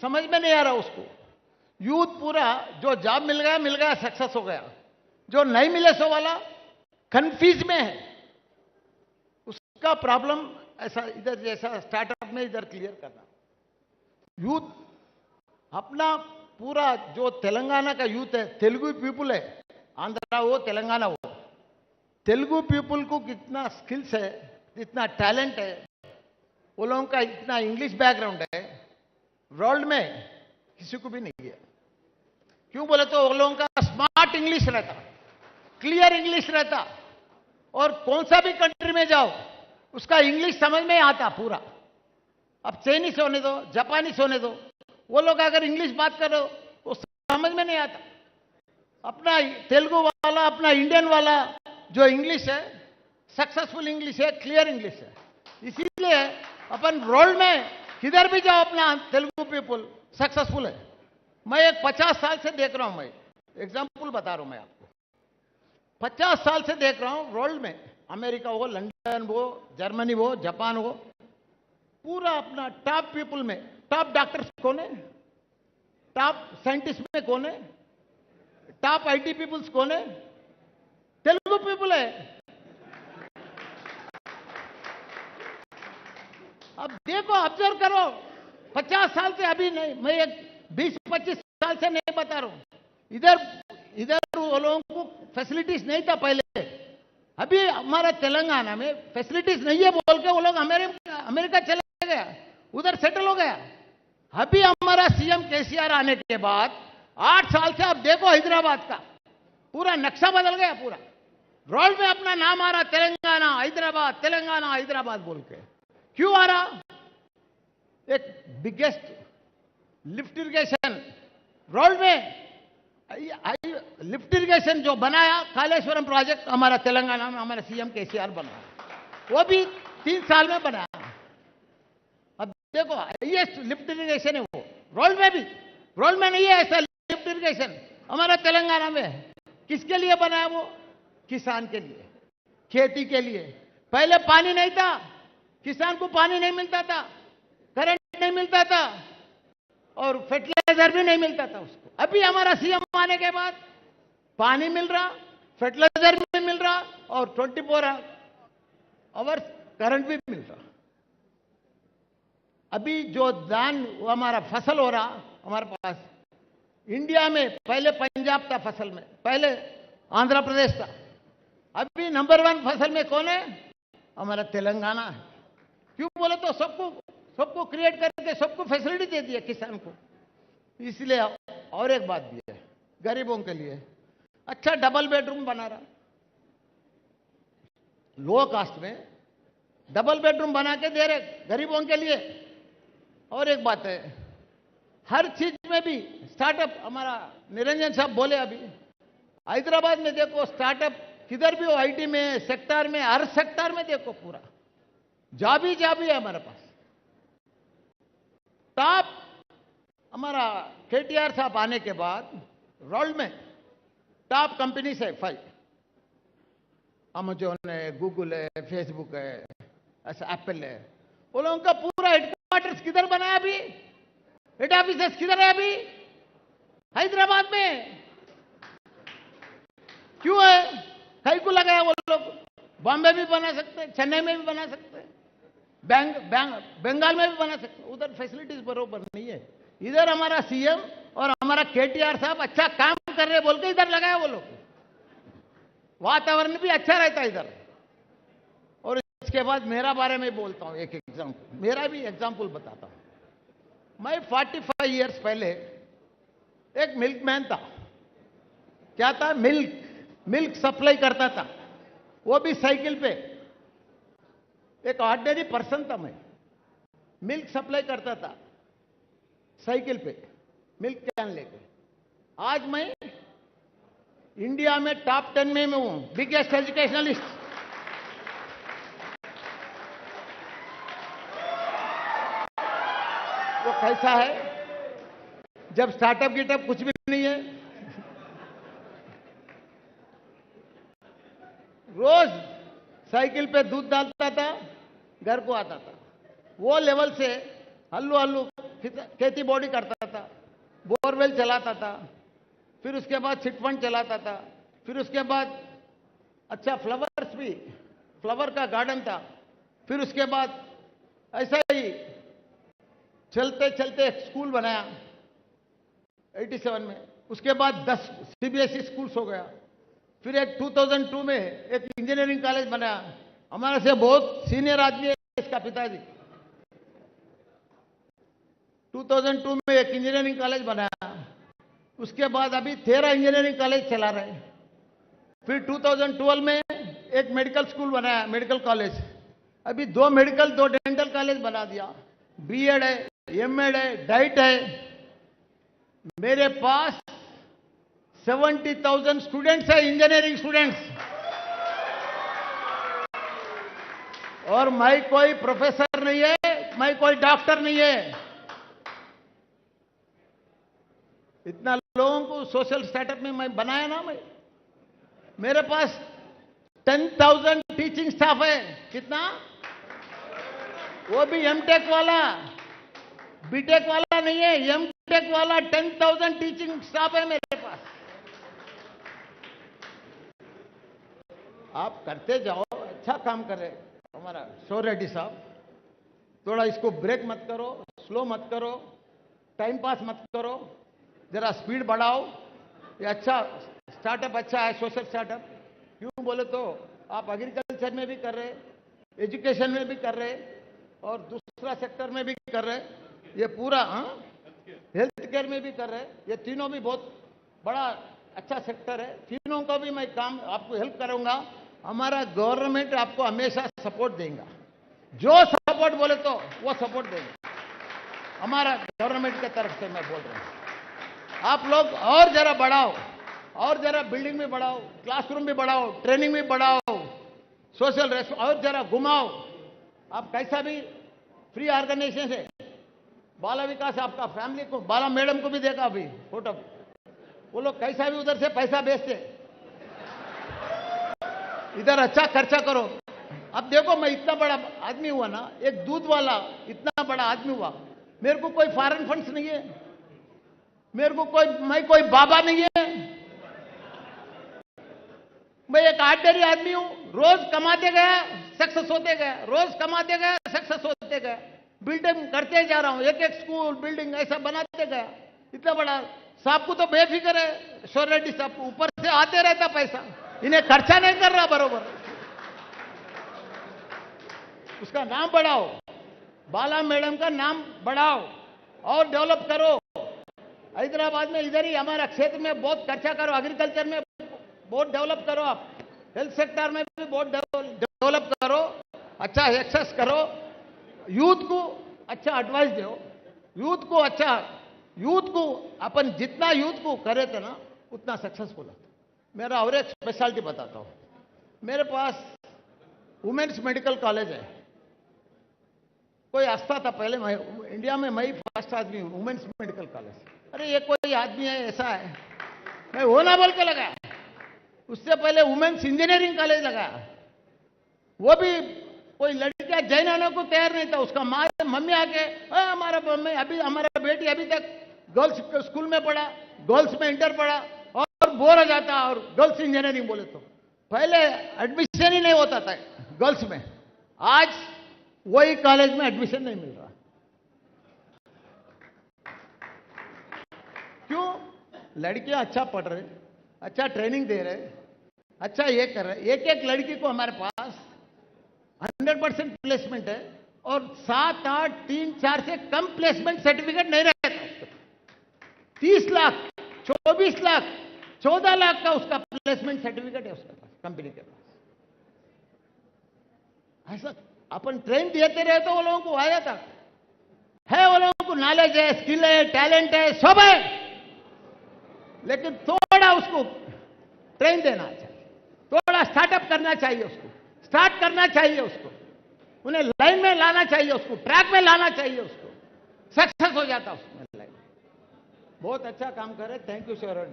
समझ में नहीं आ रहा उसको. यूथ पूरा जो जॉब मिल गया सक्सेस हो गया, जो नहीं मिले सो वाला कंफ्यूज में है. का प्रॉब्लम ऐसा इधर जैसा स्टार्टअप में इधर क्लियर करना। यूथ अपना पूरा जो तेलंगाना का यूथ है, तेलुगु पीपुल है, आंध्रा हो तेलंगाना हो, तेलुगु पीपुल को कितना स्किल्स है, कितना टैलेंट है, वो लोगों का इतना इंग्लिश बैकग्राउंड है, वर्ल्ड में किसी को भी नहीं है। क्यों बोले तो वो लोगों का स्मार्ट इंग्लिश रहता, क्लियर इंग्लिश रहता, और कौन सा भी कंट्री में जाओ उसका इंग्लिश समझ में आता पूरा। अब चाइनीस होने दो, जापानीस होने दो, वो लोग अगर इंग्लिश बात करो वो समझ में नहीं आता। अपना तेलुगु वाला, अपना इंडियन वाला जो इंग्लिश है, सक्सेसफुल इंग्लिश है, क्लियर इंग्लिश है। इसीलिए अपन वर्ल्ड में किधर भी जाओ अपना तेलुगु पीपुल सक्सेसफुल है। मैं एक 50 साल से देख रहा हूं, मैं एग्जांपल बता रहा हूं मैं आपको। 50 साल से देख रहा हूं वर्ल्ड में, अमेरिका हो, लंदन हो, जर्मनी हो, जापान हो, पूरा अपना टॉप पीपुल में टॉप डॉक्टर्स कौन है, टॉप साइंटिस्ट में कौन है, टॉप आईटी पीपुल्स कौन है, तेलुगु पीपुल है। अब देखो, ऑब्जर्व करो, 50 साल से अभी नहीं, मैं एक 20-25 साल से नहीं बता रहा हूं। इधर वो लोगों को फैसिलिटीज नहीं था पहले। अभी हमारा तेलंगाना में फैसिलिटीज नहीं है बोल के वो लोग अमेरिका चले गया, उधर सेटल हो गया। अभी हमारा सीएम केसीआर आने के बाद 8 साल से अब देखो हैदराबाद का पूरा नक्शा बदल गया। पूरा वर्ल्ड में अपना नाम आ रहा, तेलंगाना हैदराबाद, तेलंगाना हैदराबाद बोल के। क्यों आ रहा? एक बिगेस्ट लिफ्ट इरिगेशन वर्ल्ड में, लिफ्ट इरिगेशन जो बनाया कालेश्वरम प्रोजेक्ट हमारा तेलंगाना में हमारा सीएम केसीआर बनाया, वो भी 3 साल में बनाया। अब देखो, हाईएस्ट लिफ्ट इरिगेशन है वो वर्ल्ड में भी, वर्ल्ड में नहीं है ऐसा लिफ्ट इरिगेशन, हमारा तेलंगाना में है। किसके लिए बनाया वो? किसान के लिए, खेती के लिए। पहले पानी नहीं था, किसान को पानी नहीं मिलता था, करंट नहीं मिलता था, और फर्टिलाइजर भी नहीं मिलता था उसको। अभी हमारा सीएम आने के बाद पानी मिल रहा, फर्टिलाइजर भी मिल रहा, और 24 आवर्स करंट भी मिल रहा। अभी जो धान हमारा फसल हो रहा हमारे पास इंडिया में, पहले पंजाब था फसल में, पहले आंध्र प्रदेश था, अभी नंबर 1 फसल में कौन है? हमारा तेलंगाना है। क्यों बोले तो सबको क्रिएट करके सबको फैसिलिटी दे दी है किसान को। इसलिए और एक बात भी है गरीबों के लिए, अच्छा डबल बेडरूम बना रहा, लो कास्ट में डबल बेडरूम बना के दे रहे गरीबों के लिए। और एक बात है, हर चीज में भी स्टार्टअप, हमारा निरंजन साहब बोले अभी, हैदराबाद में देखो स्टार्टअप किधर भी हो, आईटी में, सेक्टर में, हर सेक्टर में देखो पूरा जॉब ही है हमारे पास। टॉप हमारा केटीआर साहब आने के बाद वर्ल्ड में टॉप कंपनी है 5, अमेजोन है, गूगल है, फेसबुक है, ऐसा एप्पल है। वो लोगों का पूरा हेडक्वार्टर्स किधर बना है अभी, हेड ऑफिस किधर है अभी? हैदराबाद में। क्यों है? कहीं को लगाया वो लोग? बॉम्बे भी बना सकते हैं, चेन्नई में भी बना सकते हैं, बंगाल में भी बना सकते हैं। उधर फैसिलिटीज बरोबर नहीं है। इधर हमारा सीएम और हमारा केटीआर साहब अच्छा काम कर रहे बोल के इधर लगाया वो लोग। वातावरण भी अच्छा रहता है इधर। और इसके बाद मेरा बारे में बोलता हूं, एक एग्जांपल, मेरा भी एग्जांपल बताता हूं। मैं 45 इयर्स पहले एक मिल्कमैन था। क्या था? मिल्क सप्लाई करता था, वो भी साइकिल पे। एक ऑर्डिनरी पर्सन था मैं, मिल्क सप्लाई करता था साइकिल पे, मिल्क कैन लेके। आज मैं इंडिया में टॉप 10 में हूं, बिगेस्ट एजुकेशनलिस्ट। वो कैसा है? जब स्टार्टअप गिटअप कुछ भी नहीं है, रोज साइकिल पे दूध डालता था, घर को आता था। वो लेवल से हल्लू खेती बॉडी करता था, बोरवेल चलाता था, फिर उसके बाद चिटफंड चलाता था, फिर उसके बाद अच्छा फ्लावर्स भी, फ्लावर का गार्डन था, फिर उसके बाद ऐसा ही चलते चलते एक स्कूल बनाया 87 में। उसके बाद 10 सीबीएसई स्कूल्स हो गया। फिर एक 2002 में एक इंजीनियरिंग कॉलेज बनाया। हमारे से बहुत सीनियर आदमी है इसका पिताजी। 2002 में एक इंजीनियरिंग कॉलेज बनाया। उसके बाद अभी 13 इंजीनियरिंग कॉलेज चला रहे हैं। फिर 2012 में एक मेडिकल स्कूल बनाया, मेडिकल कॉलेज। अभी 2 मेडिकल 2 डेंटल कॉलेज बना दिया। बीएड है, एमएड है, डाइट है। मेरे पास 70,000 स्टूडेंट्स है, इंजीनियरिंग स्टूडेंट्स। और मैं कोई प्रोफेसर नहीं है, मैं कोई डॉक्टर नहीं है। इतना लोगों को सोशल स्टार्टअप में मैं बनाया ना। मैं मेरे पास 10,000 टीचिंग स्टाफ है। कितना? वो भी एमटेक वाला, बीटेक वाला नहीं है, एमटेक वाला 10,000 टीचिंग स्टाफ है मेरे पास। आप करते जाओ, अच्छा काम कर रहे हमारा शो रेड्डी साहब। थोड़ा इसको ब्रेक मत करो, स्लो मत करो, टाइम पास मत करो, जरा स्पीड बढ़ाओ। ये अच्छा स्टार्टअप अच्छा है, सोशल स्टार्टअप। क्यों बोले तो आप एग्रीकल्चर में भी कर रहे, एजुकेशन में भी कर रहे, और दूसरा सेक्टर में भी कर रहे। ये पूरा हेल्थ केयर में भी कर रहे। ये तीनों भी बहुत बड़ा अच्छा सेक्टर है। तीनों का भी मैं काम आपको हेल्प करूंगा। हमारा गवर्नमेंट आपको हमेशा सपोर्ट देगा। जो सपोर्ट बोले तो वो सपोर्ट देंगे हमारा गवर्नमेंट की तरफ से। मैं बोल रहा हूं आप लोग और जरा बढ़ाओ, और जरा बिल्डिंग में बढ़ाओ, क्लासरूम भी बढ़ाओ, ट्रेनिंग भी बढ़ाओ, सोशल और जरा घुमाओ। आप कैसा भी फ्री ऑर्गेनाइजेशन है। बाला विकास आपका फैमिली को, बाला मैडम को भी देखा अभी फोटो। वो लोग कैसा भी उधर से पैसा भेजते, इधर अच्छा खर्चा करो। अब देखो मैं इतना बड़ा आदमी हुआ ना, एक दूध वाला इतना बड़ा आदमी हुआ। मेरे को कोई फॉरेन फंड्स नहीं है, मेरे को मैं कोई बाबा नहीं है। मैं एक ऑर्डिनरी आदमी हूं। रोज कमाते गया, सक्सेस होते गया, रोज कमाते गया, सक्सेस होते गया। बिल्डिंग करते जा रहा हूं, एक एक स्कूल बिल्डिंग ऐसा बनाते गया। इतना बड़ा साहब को तो बेफिक्र है, शो रेड्डी साहब ऊपर से आते रहता पैसा, इन्हें खर्चा नहीं कर रहा बरोबर। उसका नाम बढ़ाओ, बाला मैडम का नाम बढ़ाओ और डेवलप करो। हैदराबाद में इधर ही हमारा क्षेत्र में बहुत खर्चा करो, एग्रीकल्चर में बहुत डेवलप करो, आप हेल्थ सेक्टर में भी बहुत डेवलप करो, अच्छा एक्सेस करो। यूथ को अच्छा एडवाइस दो, यूथ को अच्छा, यूथ को अपन जितना यूथ को करे थे ना उतना सक्सेसफुल है। मेरा और एक स्पेशलिटी बताता हूं। मेरे पास वुमेन्स मेडिकल कॉलेज है। कोई हंसता था पहले, मैं इंडिया में मैं ही फर्स्ट आदमी हूं वुमेन्स मेडिकल कॉलेज। अरे ये कोई आदमी है ऐसा है, मैं वो ना बोल के लगाया। उससे पहले वुमेन्स इंजीनियरिंग कॉलेज लगाया। वो भी कोई लड़कियां जॉइन होने को तैयार नहीं था। उसका माँ मम्मी आके हमारा मम्मी अभी हमारा बेटी अभी तक गर्ल्स स्कूल में पढ़ा, गर्ल्स में इंटर पढ़ा और बोर हो जाता, और गर्ल्स इंजीनियरिंग बोले तो पहले एडमिशन ही नहीं होता था गर्ल्स में। आज वही कॉलेज में एडमिशन नहीं मिल रहा। क्यों? लड़कियां अच्छा पढ़ रहे, अच्छा ट्रेनिंग दे रहे, अच्छा ये कर रहे। एक एक लड़की को हमारे पास 100% प्लेसमेंट है, और 7, 8, 3, 4 से कम प्लेसमेंट सर्टिफिकेट नहीं रहता। 30 लाख, 24 लाख, 14 लाख का उसका प्लेसमेंट सर्टिफिकेट है उसके पास, कंपनी के पास। ऐसा अपन ट्रेन देते रहे तो वो लोगों को आ जाता है। वो लोगों को नॉलेज है, स्किल है, टैलेंट है, सब है, लेकिन थोड़ा उसको ट्रेन देना चाहिए, थोड़ा स्टार्टअप करना चाहिए, उसको स्टार्ट करना चाहिए, उसको उन्हें लाइन में लाना चाहिए, उसको ट्रैक में लाना चाहिए, उसको सक्सेस हो जाता उसमें लाइन। बहुत अच्छा काम करे। Thank you sir.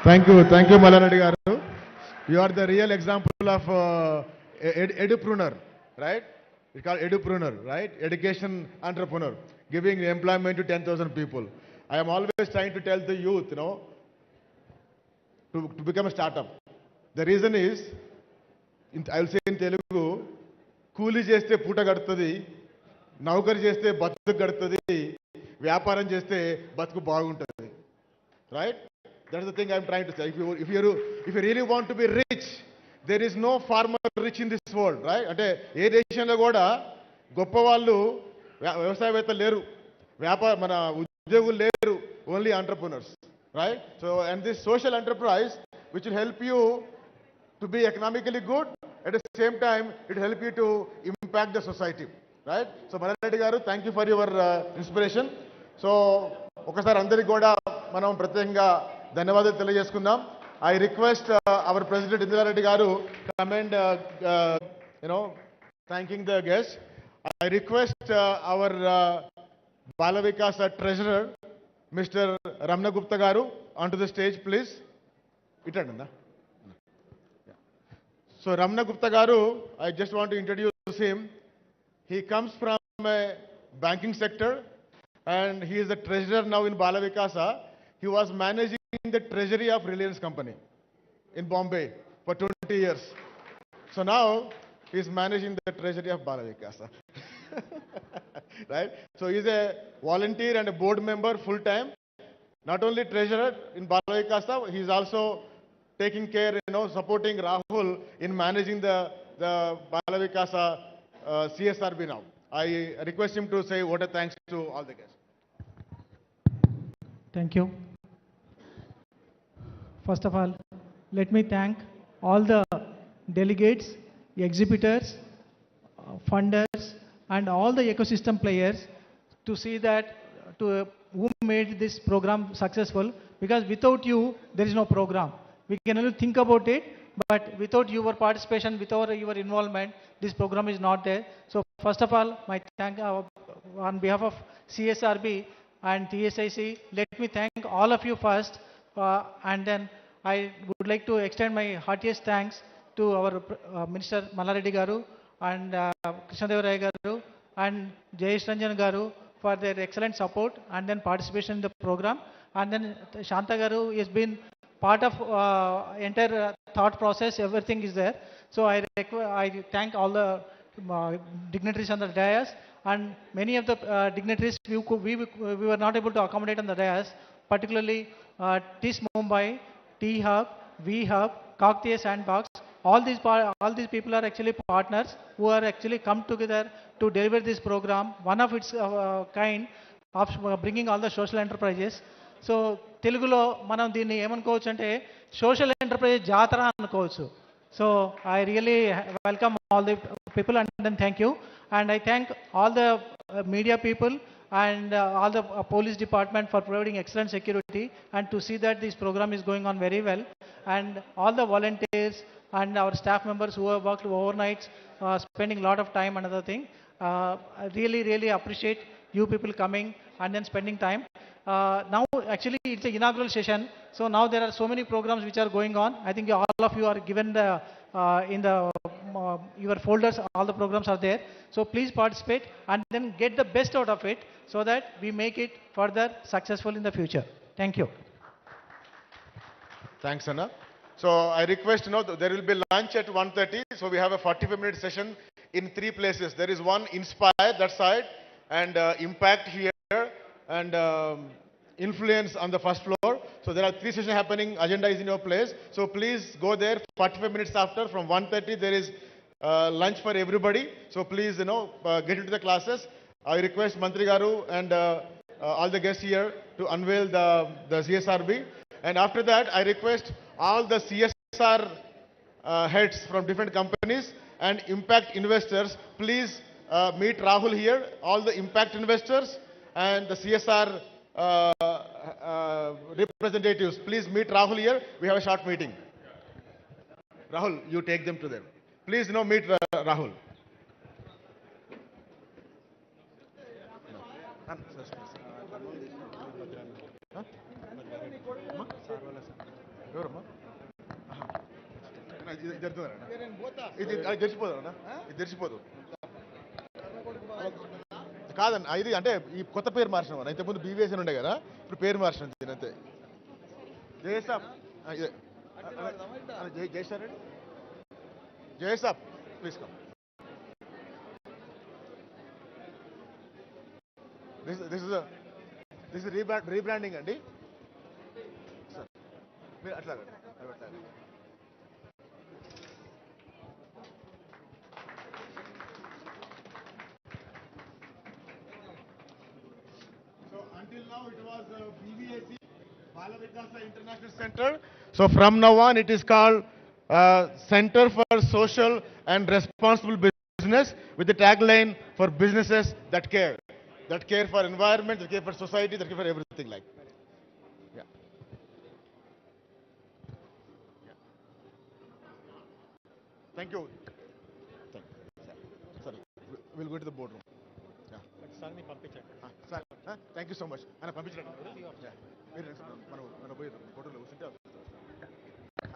Thank you, Malaradi garu. You are the real example of edupreneur, right? It's called edupreneur, right? Education entrepreneur, giving employment to 10,000 people. I am always trying to tell the youth, to become a startup. The reason is I will say in Telugu, కూలి చేస్తే పూట గడుతుంది, నౌకరి చేస్తే బతుకు గడుతుంది, వ్యాపారం చేస్తే బతుకు బాగుంటుంది. Right? That's the thing I'm trying to say. If you really want to be rich, there is no farmer rich in this world, right? అంటే ఏ దేశంలో కూడా గొప్ప వాళ్ళు వ్యవసాయవేత్తలు లేరు, మన ఉద్యోగులు లేరు, only entrepreneurs, right? So and this social enterprise which will help you to be economically good, at the same time it will help you to impact the society, right? So Malareddy garu, thank you for your inspiration. So ఒకసారి అందరికి కూడా మనం ప్రత్యేకంగా ధన్యవాదాలు తెలియజేసుకుందాం. I request our president Indiraddy garu come and thanking the guests. I request our Bala Vikasa treasurer Mr. Ramna Gupta garu onto the stage, please. Itanda. So Ramna Gupta garu, I just want to introduce him. He comes from a banking sector and he is the treasurer now in Bala Vikasa. He was managing the treasury of Reliance company in Bombay for 20 years. So now he is managing the treasury of Bala Vikasa. Right? So he is a volunteer and a board member full time. Not only treasurer in Bala Vikasa, he is also taking care, supporting Rahul in managing the Bala Vikasa CSRB now. I request him to say what a thanks to all the guests. Thank you. First of all, let me thank all the delegates, exhibitors, funders, and all the ecosystem players to see that who made this program successful, because without you, there is no program. We can only think about it, but without your participation, without your involvement, this program is not there. So first of all, my thank on behalf of CSRB and TSIC, let me thank all of you first, and then I would like to extend my heartiest thanks to our Minister Malareddy garu and Krishnadevaraya garu and Jayesh Ranjan garu for their excellent support and then participation in the program. And then Shanta garu has been part of entire thought process, everything is there. So I thank all the dignitaries on the dais, and many of the dignitaries we were not able to accommodate on the dais, particularly TIS Mumbai, T-Hub, V-Hub, Kaktiya Sandbox. All these people are actually partners who are actually come together to deliver this program, one of its kind of bringing all the social enterprises. So తెలుగులో మనం దీన్ని ఏమనుకోవచ్చు అంటే social enterprise జాతర అనుకోవచ్చు. So I really welcome all the people and then thank you. And I thank all the media people and all the police department for providing excellent security and to see that this program is going on very well, and all the volunteers and our staff members who have worked overnights, spending a lot of time. Another thing, I really appreciate you people coming and then spending time. Now actually it's an inaugural session, so now there are so many programs which are going on. I think all of you are given the in the your folders, all the programs are there, so please participate and then get the best out of it so that we make it further successful in the future. Thank you. Thanks, Anna. So I request, there will be lunch at 1:30, so we have a 45-minute session in 3 places. There is one Inspire that side, and Impact here, and Influence on the first floor. So there are 3 sessions happening. Agenda is in your place. So please go there 45 minutes after. From 1:30 there is lunch for everybody. So please, get into the classes. I request Mantri Garu and all the guests here to unveil the CSRB. And after that, I request all the CSR heads from different companies and impact investors. Please meet Rahul here. All the impact investors and the CSR representatives, please meet Rahul here. We have a short meeting. Rahul, you take them to them. Please, meet Rahul. ఇది తెరిచిపోదు కాదన్న, ఇది అంటే ఈ కొత్త పేరు మార్చినాం అన్న. ఇంతకుముందు BVS ఉండే కదా, ఇప్పుడు పేరు మార్చినాం దీని అంతే. జయసాబ్ జయసార్ Reddy Jay sir, please come. This is rebranding, Andy. Sir, atla. So until now it was BVAC, Bala Vikasa International Center. So from now on it is called Center for Social and Responsible Business, with the tagline for businesses that care for environment, that care for society, that care for everything like. Yeah. Thank you. Thank you. Sorry, we'll go to the boardroom. Yeah. సార్ని పంపించండి. Sir, thank you so much. And పంపించండి. మనం పోయి ఫోటోలో కూర్చుంటే.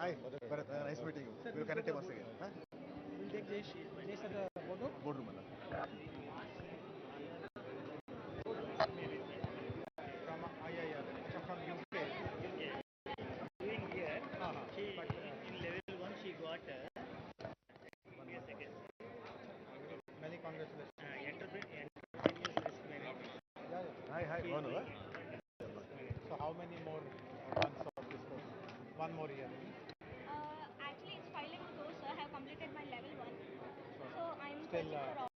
Hi, Bharat, nice meeting you. We'll connect once again. We'll take Jay at the Boardroom. From IIR, from UK. Doing here, she in level 1 she got Many congratulations. Entrepreneurship risk management. Hi. So how many more months of this course? One more year. Actually, it's 5 11 course, so I have completed my level 1. So I'm Still searching for